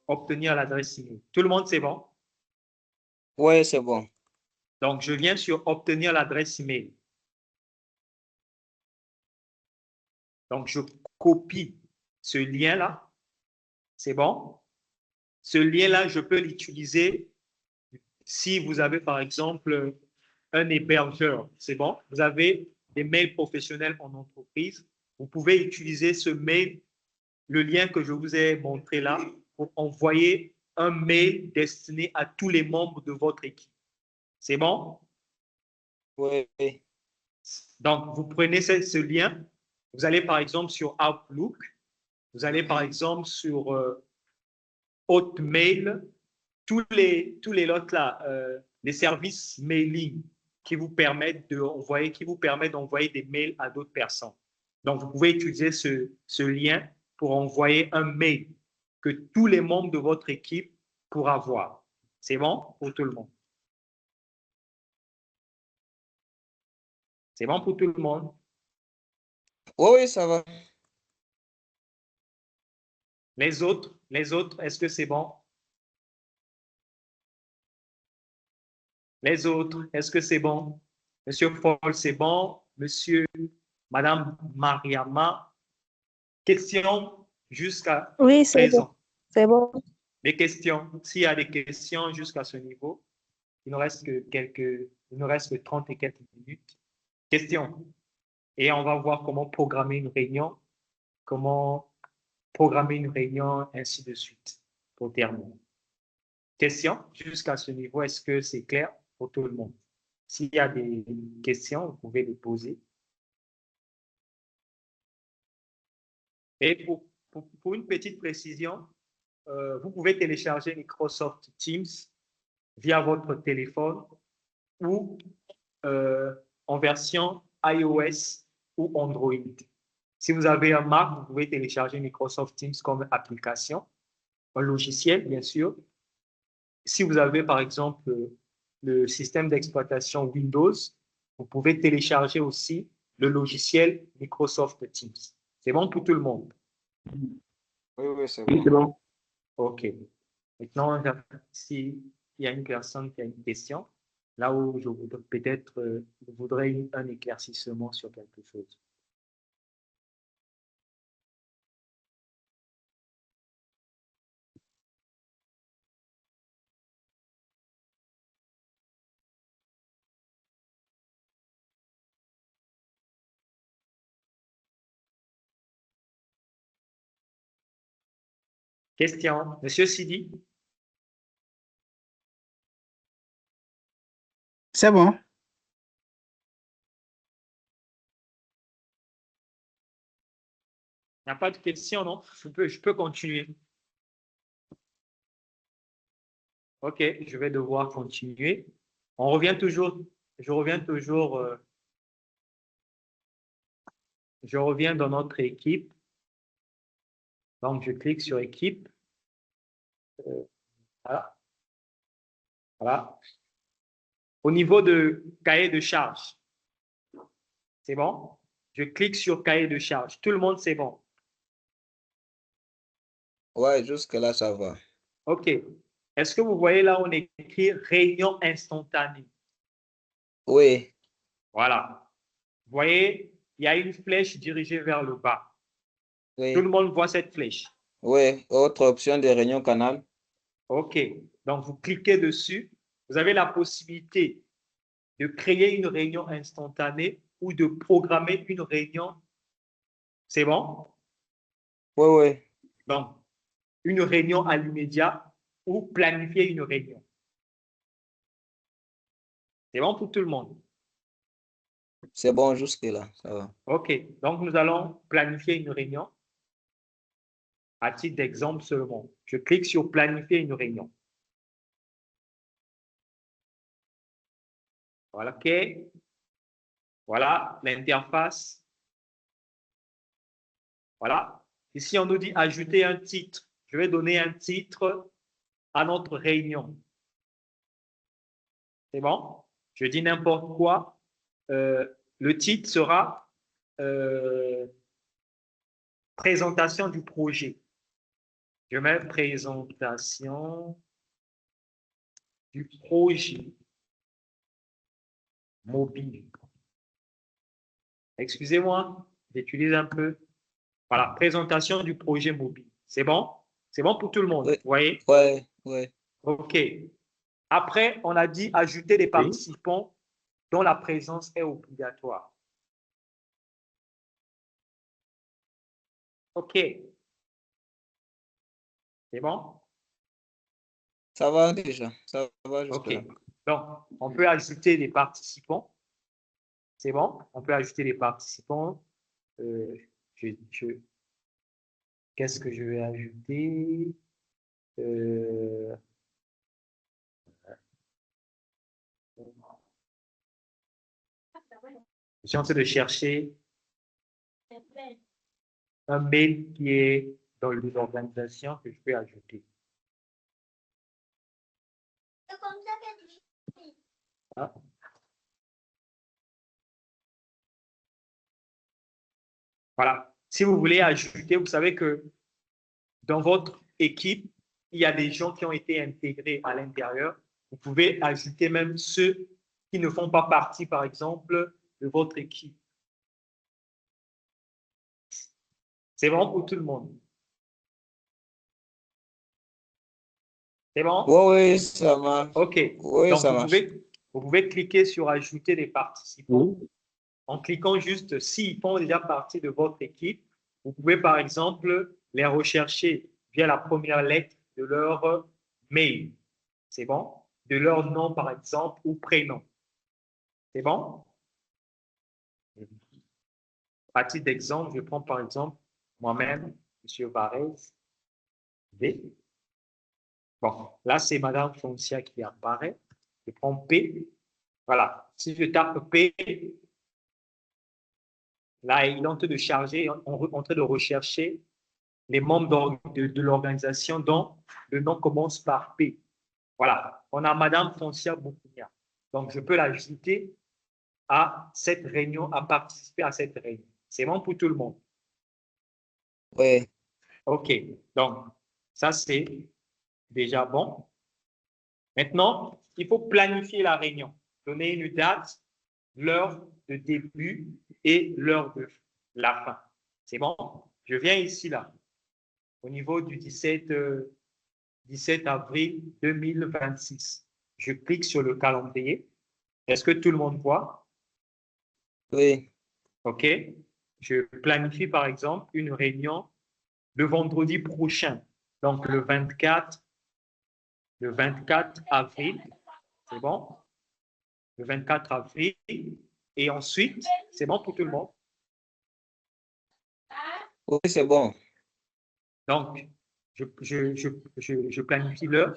Obtenir l'adresse email. Tout le monde, c'est bon? Oui, c'est bon. Donc, je viens sur obtenir l'adresse email. Donc, je copie ce lien-là. C'est bon? Ce lien-là, je peux l'utiliser si vous avez, par exemple, un hébergeur. C'est bon? Vous avez des mails professionnels en entreprise. Vous pouvez utiliser ce mail, le lien que je vous ai montré là, pour envoyer un mail destiné à tous les membres de votre équipe. C'est bon? Oui. Donc, vous prenez ce lien, vous allez par exemple sur Outlook, vous allez par exemple sur Hotmail, tous les lots là, les services mailing qui vous permettent d'envoyer des mails à d'autres personnes. Donc, vous pouvez utiliser ce lien pour envoyer un mail que tous les membres de votre équipe pourront voir. C'est bon pour tout le monde? C'est bon pour tout le monde? Oui, oui, ça va. Les autres, est-ce que c'est bon? Les autres, est-ce que c'est bon? Monsieur Paul, c'est bon? Madame Mariama, question jusqu'à Oui, c'est bon. présent. C'est bon. Les questions, s'il y a des questions jusqu'à ce niveau, il ne reste que 30 et quelques minutes. Questions. Et on va voir comment programmer une réunion, ainsi de suite, pour terminer. Questions jusqu'à ce niveau, est-ce que c'est clair pour tout le monde? S'il y a des questions, vous pouvez les poser. Et pour une petite précision, vous pouvez télécharger Microsoft Teams via votre téléphone ou en version iOS ou Android. Si vous avez un Mac, vous pouvez télécharger Microsoft Teams comme application, un logiciel, bien sûr. Si vous avez, par exemple, le système d'exploitation Windows, vous pouvez télécharger aussi le logiciel Microsoft Teams. C'est bon pour tout le monde? Oui, oui, c'est Oui, bon. c'est bon. OK. Maintenant, s'il y a une personne qui a une question, là où je voudrais peut-être je voudrais un éclaircissement sur quelque chose. Question, Monsieur Sidi? C'est bon. Il n'y a pas de question, non? Je peux continuer. OK, je vais devoir continuer. On revient toujours, je reviens toujours, je reviens dans notre équipe. Donc, je clique sur équipe. Voilà. Voilà. Au niveau de cahier de charge, c'est bon? Je clique sur cahier de charge. Tout le monde, c'est bon. Ouais, jusque-là, ça va. OK. Est-ce que vous voyez là, on écrit réunion instantanée? Oui, Voilà. Vous voyez, il y a une flèche dirigée vers le bas. Tout le oui, monde voit cette flèche. oui. Autre option de réunion canal. OK. Donc, vous cliquez dessus. Vous avez la possibilité de créer une réunion instantanée ou de programmer une réunion. C'est bon? Oui, oui. Donc, une réunion à l'immédiat ou planifier une réunion. C'est bon pour tout le monde? C'est bon jusque-là, ça va. OK. Donc, nous allons planifier une réunion à titre d'exemple seulement. Je clique sur planifier une réunion. Voilà, OK. Voilà l'interface. Voilà. Ici, on nous dit ajouter un titre. Je vais donner un titre à notre réunion. C'est bon? Je dis n'importe quoi. Le titre sera présentation du projet. Je mets présentation du projet mobile. Excusez-moi, j'utilise un peu. Voilà, présentation du projet mobile. C'est bon? C'est bon pour tout le monde, Oui, vous voyez? oui, oui. OK. Après, on a dit ajouter des Oui. participants dont la présence est obligatoire. OK. C'est bon? Ça va déjà, ça va OK. jusque-là. Donc, on peut ajouter des participants. C'est bon? On peut ajouter des participants. Euh, Qu'est-ce que je vais ajouter? Je suis en train de chercher un mail qui est dans l'organisation que je peux ajouter. Ah. Voilà. Si vous voulez ajouter, vous savez que dans votre équipe, il y a des gens qui ont été intégrés à l'intérieur. Vous pouvez ajouter même ceux qui ne font pas partie, par exemple, de votre équipe. C'est bon pour tout le monde. C'est bon? Oui, oui, ça marche. OK. Oui, Donc, ça marche. vous pouvez cliquer sur ajouter des participants. Oui. En cliquant juste s'ils font déjà partie de votre équipe, vous pouvez par exemple les rechercher via la première lettre de leur mail. C'est bon? De leur nom par exemple ou prénom. C'est bon? À titre d'exemple, je prends par exemple moi-même, M. Varese, V. Bon, là c'est Madame Foncia qui apparaît. Je prends P. Voilà. Si je tape P, là il est en train de charger, en train de rechercher les membres de l'organisation dont le nom commence par P. Voilà, on a Madame Foncia Boukounia. Donc, je peux l'ajouter à cette réunion, à participer à cette réunion. C'est bon pour tout le monde. Oui. OK. Donc, ça, c'est déjà bon. Maintenant, il faut planifier la réunion. Donner une date, l'heure de début et l'heure de la fin. C'est bon? Je viens ici, là, au niveau du 17 avril 2026. Je clique sur le calendrier. Est-ce que tout le monde voit? Oui. OK. Je planifie, par exemple, une réunion le vendredi prochain, donc le 24 avril. C'est bon? Le 24 avril. Et ensuite, c'est bon pour tout le monde? Oui, c'est bon. Donc, je planifie l'heure.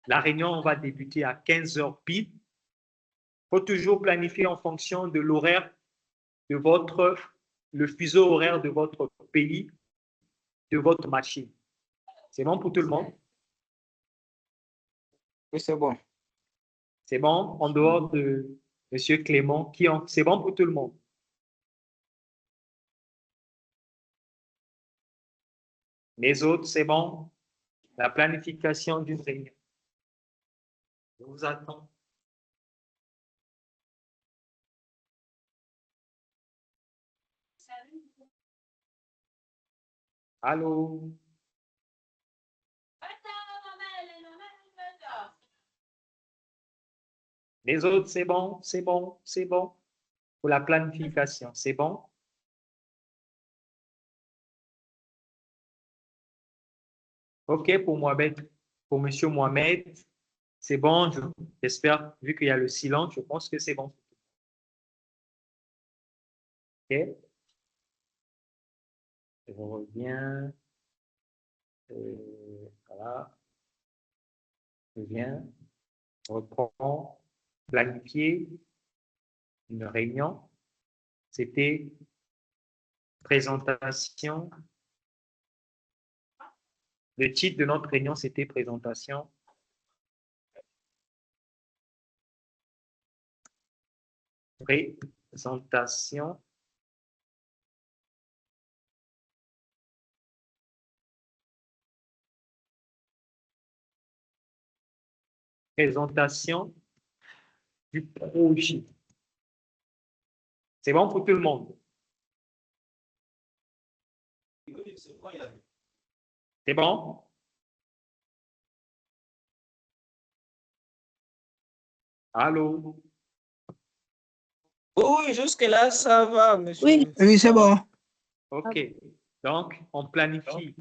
La réunion va débuter à 15 heures pile. Il faut toujours planifier en fonction de l'horaire de le fuseau horaire de votre pays, de votre machine. C'est bon pour tout le monde? Oui, c'est bon. C'est bon en dehors de M. Clément, c'est bon pour tout le monde? Les autres, c'est bon? La planification d'une réunion. Je vous attends. Allô? Les autres, c'est bon, c'est bon, c'est bon. Pour la planification, c'est bon? OK pour Mohamed, pour Monsieur Mohamed, c'est bon. J'espère, vu qu'il y a le silence, je pense que c'est bon. OK. Je reviens. Voilà. Je viens. Je reprends. Planifier une réunion. C'était présentation. Le titre de notre réunion, c'était présentation. Présentation. Présentation du projet. C'est bon pour tout le monde? C'est bon? Allô? Oui, jusque-là, ça va, monsieur. Oui. Oui, c'est bon. OK. Donc, on planifie.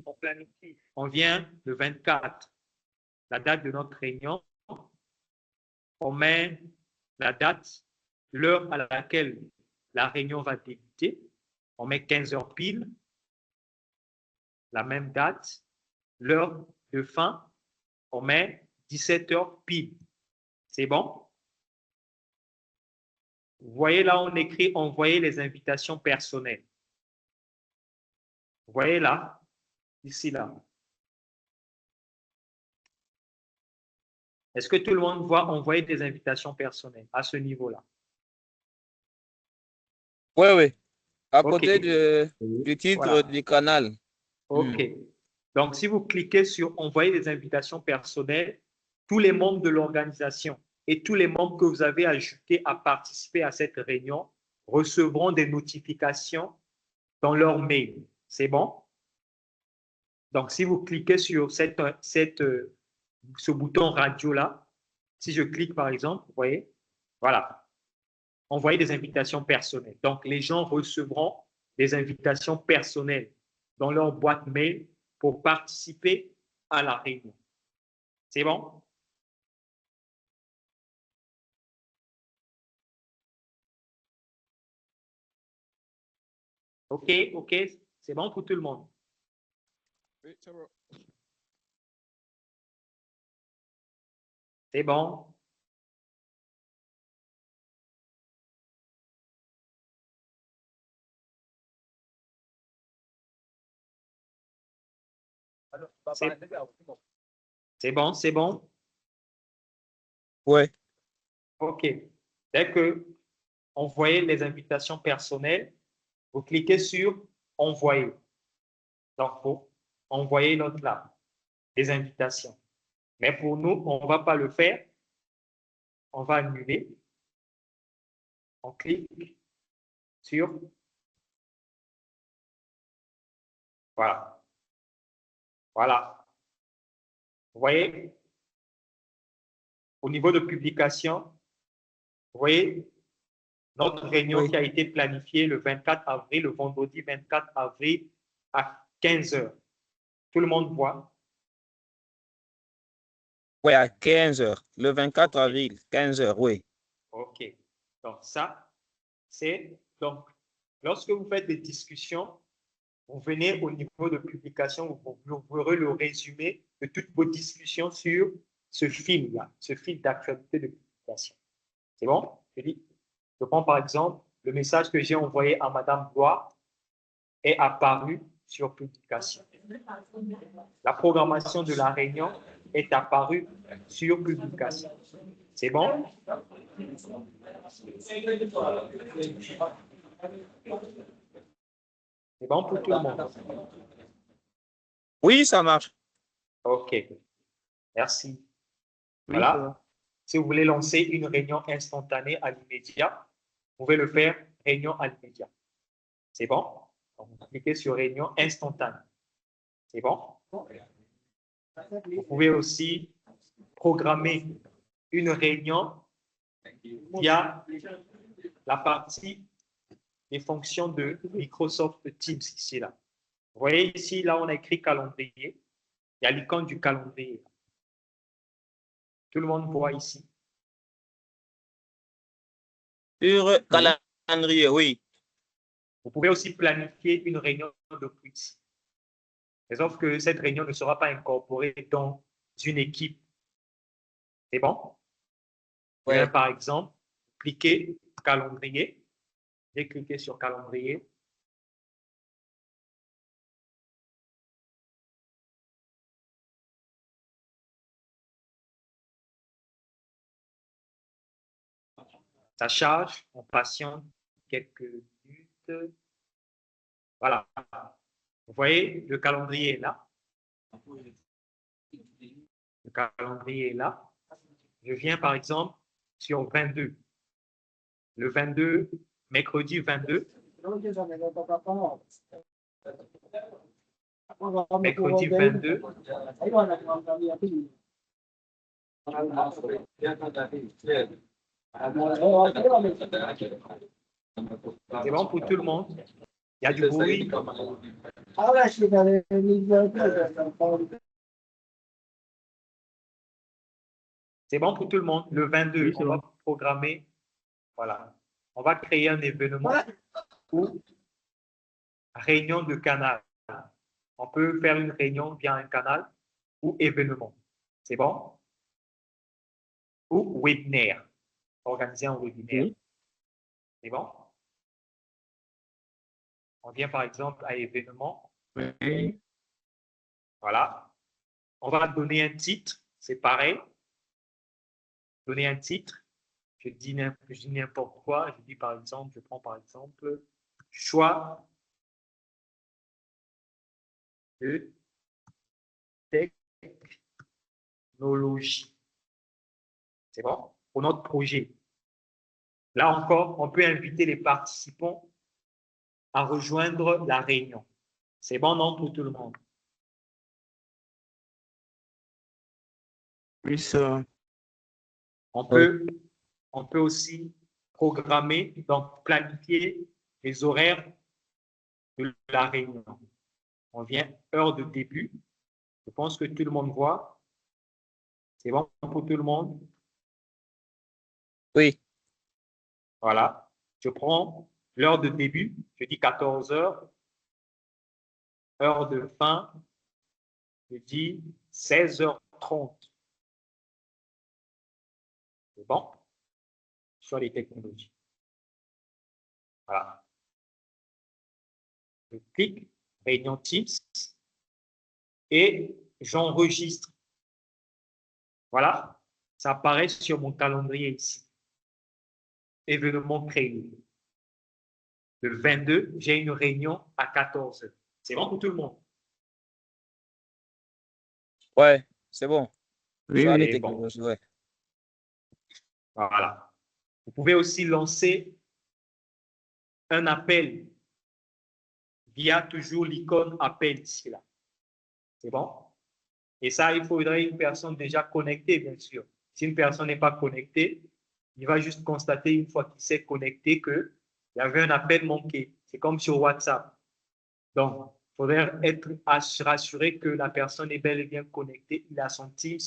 On vient le 24, la date de notre réunion. On met la date, l'heure à laquelle la réunion va débuter. On met 15 heures pile. La même date. L'heure de fin, on met 17 heures pile. C'est bon? Vous voyez là, on écrit envoyer les invitations personnelles. Vous voyez là, ici là. Est-ce que tout le monde voit envoyer des invitations personnelles à ce niveau-là? Oui, oui. À OK. côté du titre Voilà. du canal. OK. Donc, si vous cliquez sur envoyer des invitations personnelles, tous les membres de l'organisation et tous les membres que vous avez ajoutés à participer à cette réunion recevront des notifications dans leur mail. C'est bon? Donc, si vous cliquez sur ce bouton radio-là, si je clique par exemple, vous voyez, voilà, envoyer des invitations personnelles. Donc, les gens recevront des invitations personnelles dans leur boîte mail pour participer à la réunion. C'est bon? OK, OK, c'est bon pour tout le monde. Oui, c'est bon. C'est bon? C'est bon, c'est bon? Oui. OK. Dès que envoyer les invitations personnelles, vous cliquez sur envoyer. Donc, il faut envoyer notre là, des invitations. Mais pour nous, on ne va pas le faire. On va annuler. On clique sur. Voilà. Voilà. Vous voyez, au niveau de publication, vous voyez, notre réunion Oui. qui a été planifiée le 24 avril, le vendredi 24 avril à 15 h. Tout le monde voit. Oui, à 15 h. Le 24 avril, 15 h, oui. OK. Donc, ça, c'est... Donc, lorsque vous faites des discussions, vous venez au niveau de publication, vous verrez le résumé de toutes vos discussions sur ce fil-là, ce fil d'actualité de publication. C'est bon? Je prends par exemple le message que j'ai envoyé à Madame Blois est apparu sur publication. La programmation de la réunion est apparue sur publication. C'est bon? C'est bon pour tout le monde? Oui, ça marche. OK. Merci. Voilà. Si vous voulez lancer une réunion instantanée à l'immédiat, vous pouvez le faire réunion à l'immédiat. C'est bon? Donc, vous cliquez sur réunion instantanée. C'est bon? Vous pouvez aussi programmer une réunion via la partie des fonctions de Microsoft Teams ici là. Vous voyez ici, là, on a écrit calendrier. Il y a l'icône du calendrier. Tout le monde voit ici. Sur calendrier, oui. Vous pouvez aussi planifier une réunion de quiz. Sauf que cette réunion ne sera pas incorporée dans une équipe. C'est bon? Ouais. Bien, par exemple, cliquez calendrier. J'ai cliqué sur calendrier. Ça charge, on patiente quelques minutes. Voilà. Vous voyez, le calendrier est là. Le calendrier est là. Je viens par exemple sur 22. Le 22, mercredi 22. Mercredi 22. C'est bon pour tout le monde? Il y a du bruit. C'est bon pour tout le monde? Le 22, on va programmer. Voilà. On va créer un événement ou réunion de canal. On peut faire une réunion via un canal ou événement. C'est bon? Ou webinaire. Organiser un webinaire. Oui. C'est bon? On vient par exemple à événement. Oui. Voilà. On va donner un titre. C'est pareil. Donner un titre. Je dis n'importe quoi. Je dis par exemple, je prends par exemple choix de technologie. C'est bon? Pour notre projet. Là encore, on peut inviter les participants à rejoindre la réunion. C'est bon, non, pour tout le monde? Oui, ça. On peut aussi programmer, donc planifier les horaires de la réunion. On vient heure de début. Je pense que tout le monde voit. C'est bon pour tout le monde? Oui. Voilà. Je prends l'heure de début. Je dis 14 h. Heure de fin. Je dis 16h30. C'est bon? Sur les technologies. Voilà. Je clique réunion Teams et j'enregistre. Voilà, ça apparaît sur mon calendrier ici. Événement créé. Le 22, j'ai une réunion à 14 h. C'est bon pour tout le monde? Ouais, c'est bon. Oui, Ça, oui. les Et bon, technologies, ouais. voilà. Vous pouvez aussi lancer un appel via toujours l'icône appel ici là. C'est bon? Et ça, il faudrait une personne déjà connectée, bien sûr. Si une personne n'est pas connectée, il va juste constater une fois qu'il s'est connecté qu'il y avait un appel manqué. C'est comme sur WhatsApp. Donc, il faudrait être rassuré que la personne est bel et bien connectée. Il a son Teams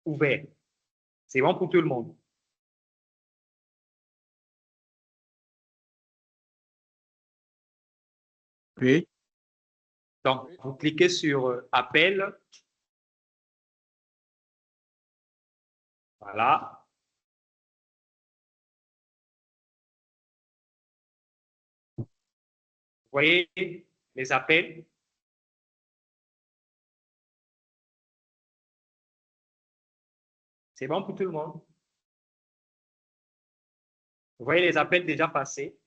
ouvert. C'est bon pour tout le monde. Oui. Donc, vous cliquez sur appel. Voilà. Vous voyez les appels. C'est bon pour tout le monde. Vous voyez les appels déjà passés.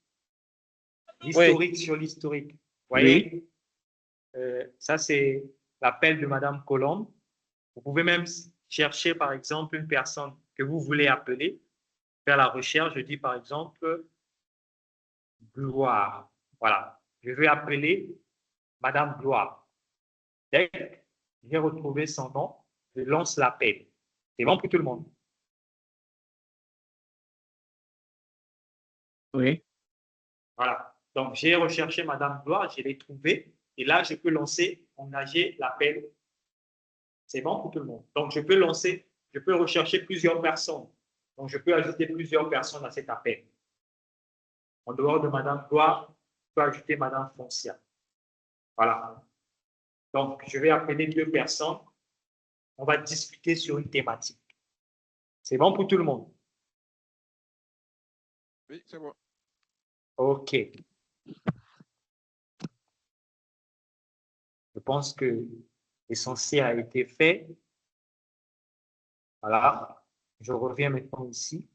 L'historique sur l'historique. Vous voyez, ça c'est l'appel de Madame Colombe. Vous pouvez même chercher par exemple une personne que vous voulez appeler, faire la recherche. Je dis par exemple Gloire. Voilà. Je vais appeler Madame Gloire. Dès que j'ai retrouvé son nom, je lance l'appel. C'est bon pour tout le monde. Oui. Voilà. Donc, j'ai recherché Madame Gloire, je l'ai trouvée. Et là, je peux lancer, engager l'appel. C'est bon pour tout le monde. Donc, je peux lancer, je peux rechercher plusieurs personnes. Donc, je peux ajouter plusieurs personnes à cet appel. En dehors de Madame Gloire, je peux ajouter Madame Foncia. Voilà. Donc, je vais appeler deux personnes. On va discuter sur une thématique. C'est bon pour tout le monde? Oui, c'est bon. OK. Je pense que l'essentiel a été fait. Voilà. Je reviens maintenant ici.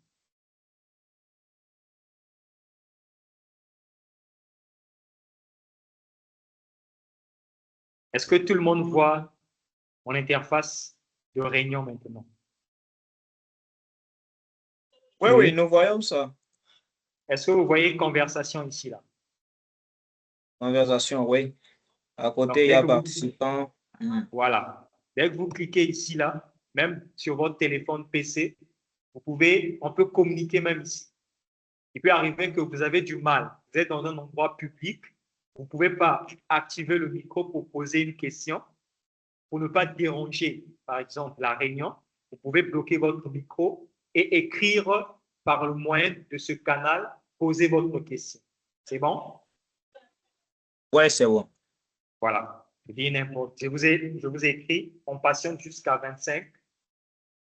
Est-ce que tout le monde voit mon interface de réunion maintenant? Oui, oui, nous voyons ça. Est-ce que vous voyez conversation ici, là? Conversation, oui. À côté, Donc, il y dès a que vous, participant. voilà. Dès que vous cliquez ici, là, même sur votre téléphone PC, on peut communiquer même ici. Il peut arriver que vous avez du mal. Vous êtes dans un endroit public. Vous ne pouvez pas activer le micro pour poser une question. Pour ne pas déranger, par exemple, la réunion, vous pouvez bloquer votre micro et écrire par le moyen de ce canal, poser votre question. C'est bon? Oui, c'est bon. Voilà. Je dis n'importe. Je vous ai écrit, on patiente jusqu'à 25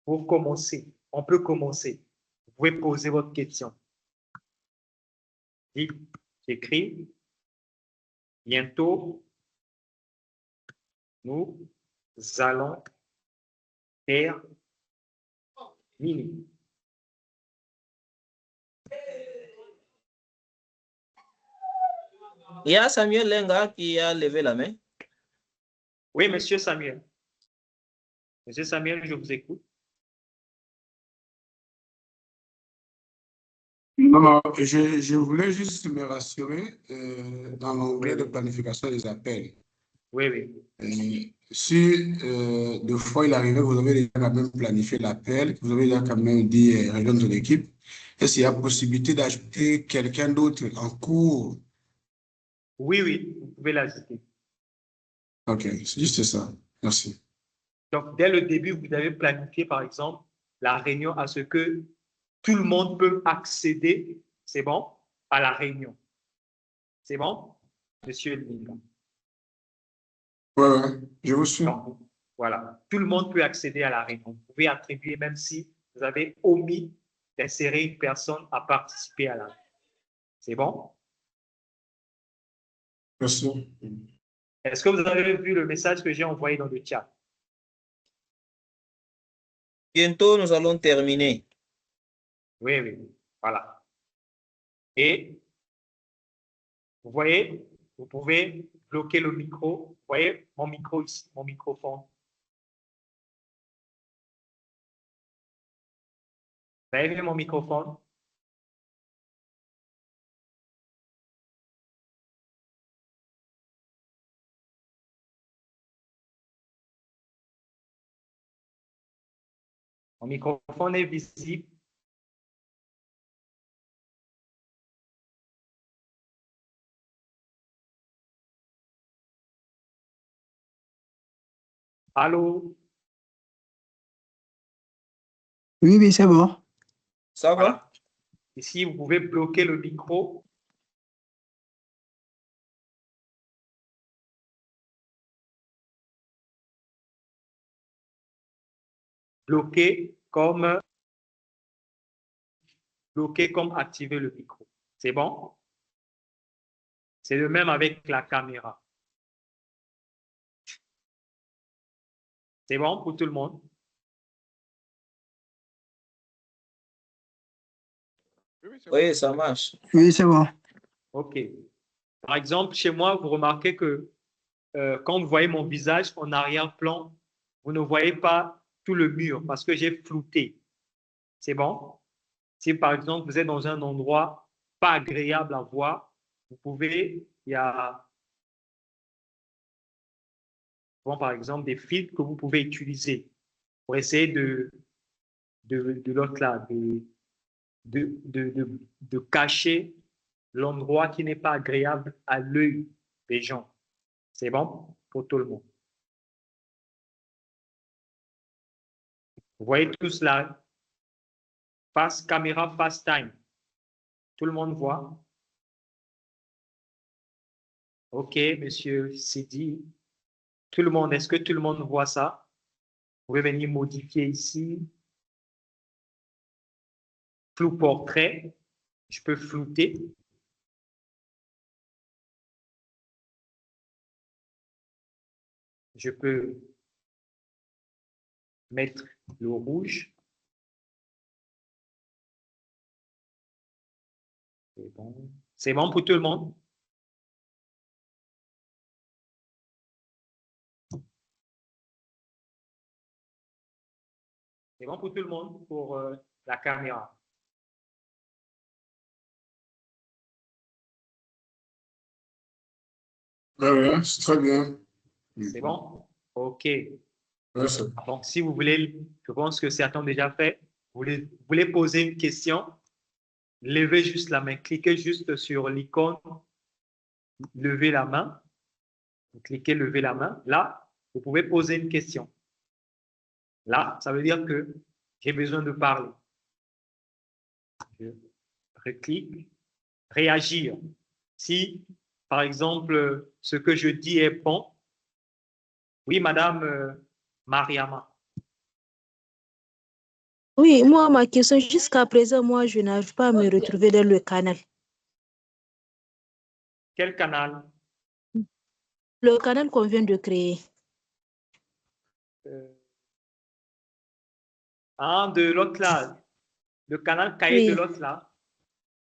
pour commencer. On peut commencer. Vous pouvez poser votre question. J'écris. Bientôt, nous allons faire mini. Il y a Samuel Lenga qui a levé la main. Oui, monsieur Samuel. Monsieur Samuel, je vous écoute. Non, je voulais juste me rassurer dans l'onglet de planification des appels. Oui, oui. Si deux fois il arrivait, vous avez déjà quand même planifié l'appel, vous avez déjà quand même dit réunion de l'équipe, est-ce qu'il y a possibilité d'ajouter quelqu'un d'autre en cours? Oui, oui, vous pouvez l'ajouter. Ok, c'est juste ça. Merci. Donc, dès le début, vous avez planifié, par exemple, la réunion à ce que tout le monde peut accéder, c'est bon, à la réunion. C'est bon, monsieur Linga? Ouais, je vous suis. Donc, voilà, tout le monde peut accéder à la réunion. Vous pouvez attribuer, même si vous avez omis d'insérer une personne à participer à la réunion. C'est bon? Merci. Est-ce que vous avez vu le message que j'ai envoyé dans le chat? Bientôt, nous allons terminer. Oui, oui, voilà. Et vous voyez, vous pouvez bloquer le micro. Vous voyez mon micro ici, mon microphone. Vous avez vu mon microphone? Mon microphone est visible. Allô? Oui, oui, c'est bon. Ça va? Voilà. Ici, vous pouvez bloquer le micro. Bloquer comme activer le micro. C'est bon? C'est le même avec la caméra. C'est bon pour tout le monde? Oui, ça marche. Oui, c'est bon. OK. Par exemple, chez moi, vous remarquez que quand vous voyez mon visage en arrière-plan, vous ne voyez pas tout le mur parce que j'ai flouté. C'est bon? Si par exemple, vous êtes dans un endroit pas agréable à voir, vous pouvez, il y a bon, par exemple des filtres que vous pouvez utiliser pour essayer de l'autre là, de cacher l'endroit qui n'est pas agréable à l'œil des gens. C'est bon pour tout le monde. Vous voyez tout cela, face caméra, face time. Tout le monde voit. OK, monsieur Sidi. Tout le monde, est-ce que tout le monde voit ça? Vous pouvez venir modifier ici. Flou portrait. Je peux flouter. Je peux mettre le rouge. C'est bon. C'est bon pour tout le monde? C'est bon pour tout le monde pour la caméra. Ouais, c'est très bien. C'est bon? OK. Ouais, c'est Donc, si vous voulez, je pense que certains ont déjà fait. Vous voulez poser une question, levez juste la main. Cliquez juste sur l'icône, levez la main. Vous cliquez, levez la main. Là, vous pouvez poser une question. Là, ça veut dire que j'ai besoin de parler. Je reclique, réagir. Si, par exemple, ce que je dis est bon, oui, madame Mariama. Oui, moi, ma question, jusqu'à présent, moi, je n'arrive pas à me retrouver dans le canal. Quel canal? Le canal qu'on vient de créer. De l'autre là, le canal cahier de Oui, l'autre là.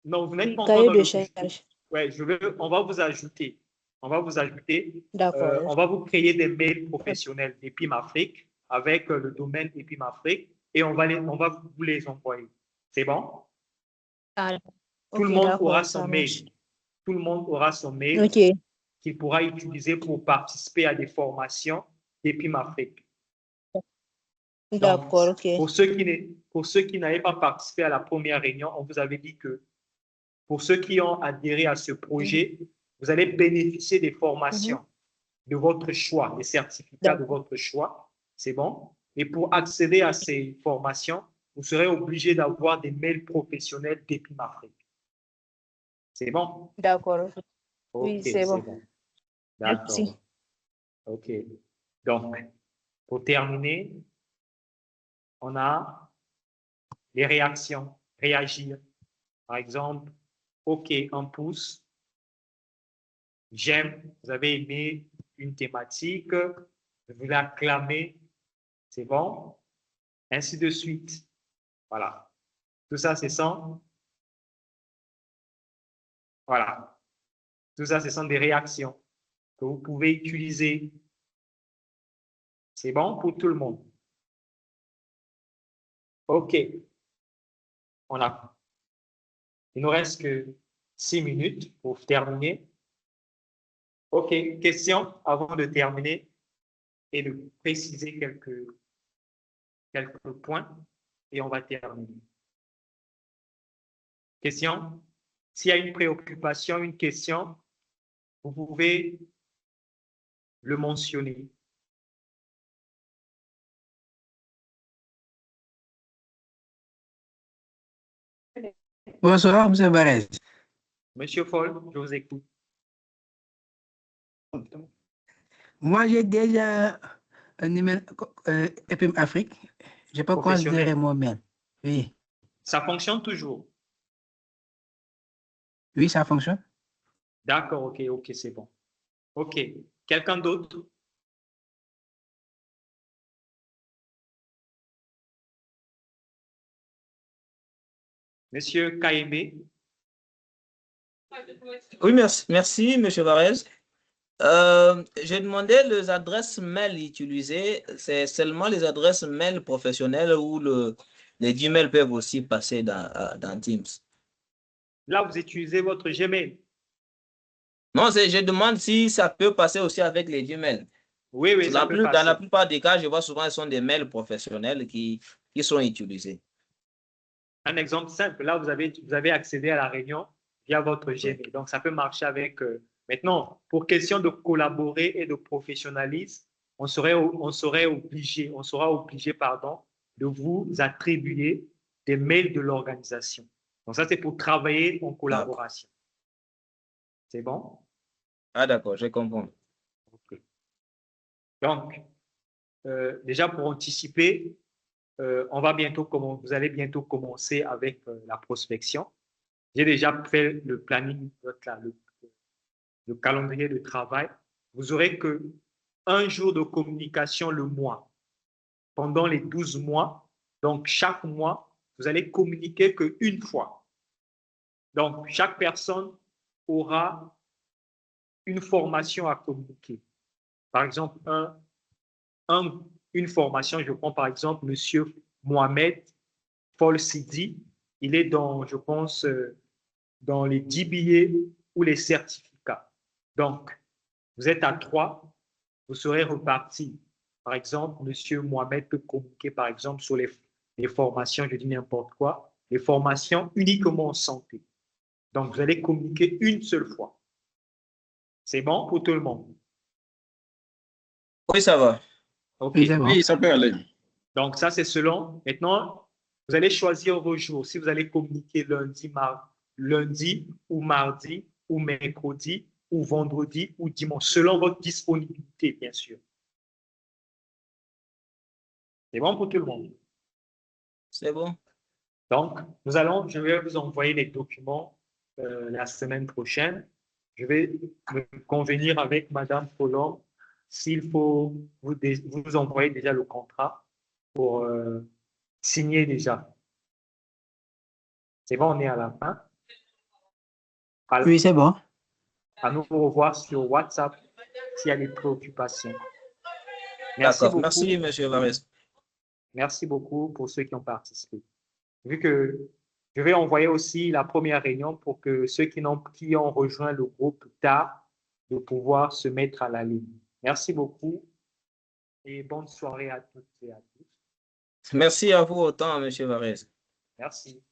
Non, vous n'êtes pas encore cahier dans de le charge. Ouais, on va vous ajouter. On va vous ajouter. D'accord. On va vous créer des mails professionnels d'EPIM Afrique avec le domaine EPIM Afrique et on va vous les envoyer. C'est bon? Ah, Tout le ok, monde aura d'accord, son ça marche. mail. Tout le monde aura son mail Ok, qu'il pourra utiliser pour participer à des formations d'EPIM Afrique. Donc, d'accord, ok. pour ceux qui n'avaient pas participé à la première réunion, on vous avait dit que pour ceux qui ont adhéré à ce projet, vous allez bénéficier des formations de votre choix, des certificats de votre choix. C'est bon? Et pour accéder à ces formations, vous serez obligé d'avoir des mails professionnels d'EPIM Afrique. C'est bon? D'accord. Oui, OK, c'est c'est bon. bon. Merci. D'accord. OK. Donc, pour terminer, on a les réactions. Réagir. Par exemple, OK, un pouce. J'aime, vous avez aimé une thématique, vous l'acclamez, c'est bon, ainsi de suite. Voilà. Tout ça, c'est sans. Voilà. Tout ça, ce sont des réactions que vous pouvez utiliser. C'est bon pour tout le monde. OK. Il nous reste que 6 minutes pour terminer. OK, question avant de terminer et de préciser quelques points et on va terminer. Question? S'il y a une préoccupation, une question, vous pouvez le mentionner. Bonsoir, M. Barès. Monsieur Foll, je vous écoute. Moi, j'ai déjà un email EPIM Afrique. Je n'ai pas considéré mon mail. Oui. Ça fonctionne toujours? Oui, ça fonctionne. D'accord, OK, c'est bon. OK. Quelqu'un d'autre? Monsieur Kaïmé? Oui, merci, M. Varese. J'ai demandé les adresses mail utilisées. C'est seulement les adresses mail professionnelles ou les Gmail peuvent aussi passer dans Teams. Là, vous utilisez votre Gmail? Non, je demande si ça peut passer aussi avec les Gmail. Oui, ça peut passer. Dans la plupart des cas, je vois souvent ce sont des mails professionnels qui sont utilisés. Un exemple simple, là, vous avez accédé à la réunion via votre Gmail. Donc, ça peut marcher avec... Maintenant, pour question de collaborer et de professionnalisme, on sera obligé, de vous attribuer des mails de l'organisation. Donc, ça, c'est pour travailler en collaboration. C'est bon? Ah, d'accord, je comprends. Okay. Donc, déjà pour anticiper, vous allez bientôt commencer avec la prospection. J'ai déjà fait le planning, le calendrier de travail. Vous aurez que un jour de communication le mois. Pendant les 12 mois, donc chaque mois, vous allez communiquer qu'une fois. Donc, chaque personne aura une formation à communiquer. Par exemple, une formation, je prends par exemple Monsieur Mohamed Paul Sidi, il est dans, je pense, dans les DBA ou les certificats. Donc, vous êtes à 3, vous serez reparti. Par exemple, Monsieur Mohamed peut communiquer, par exemple, sur les formations, je dis n'importe quoi, les formations uniquement en santé. Donc, vous allez communiquer une seule fois. C'est bon pour tout le monde? Oui, ça va. OK. Oui, ça peut aller. Donc, ça, c'est selon. Maintenant, vous allez choisir vos jours. Si vous allez communiquer lundi ou mardi ou mercredi ou vendredi ou dimanche, selon votre disponibilité, bien sûr. C'est bon pour tout le monde? C'est bon. Donc, je vais vous envoyer les documents la semaine prochaine. Je vais me convenir avec Madame Pollon s'il faut vous envoyer déjà le contrat pour signer déjà. C'est bon, on est à la fin. Oui, c'est bon. À nous revoir sur WhatsApp s'il y a des préoccupations. Merci D'accord. beaucoup. Merci, M. Varese. Merci beaucoup pour ceux qui ont participé. Vu que je vais envoyer aussi la première réunion pour que ceux qui ont rejoint le groupe tard de pouvoir se mettre à la ligne. Merci beaucoup et bonne soirée à toutes et à tous. Merci à vous autant, M. Varese. Merci.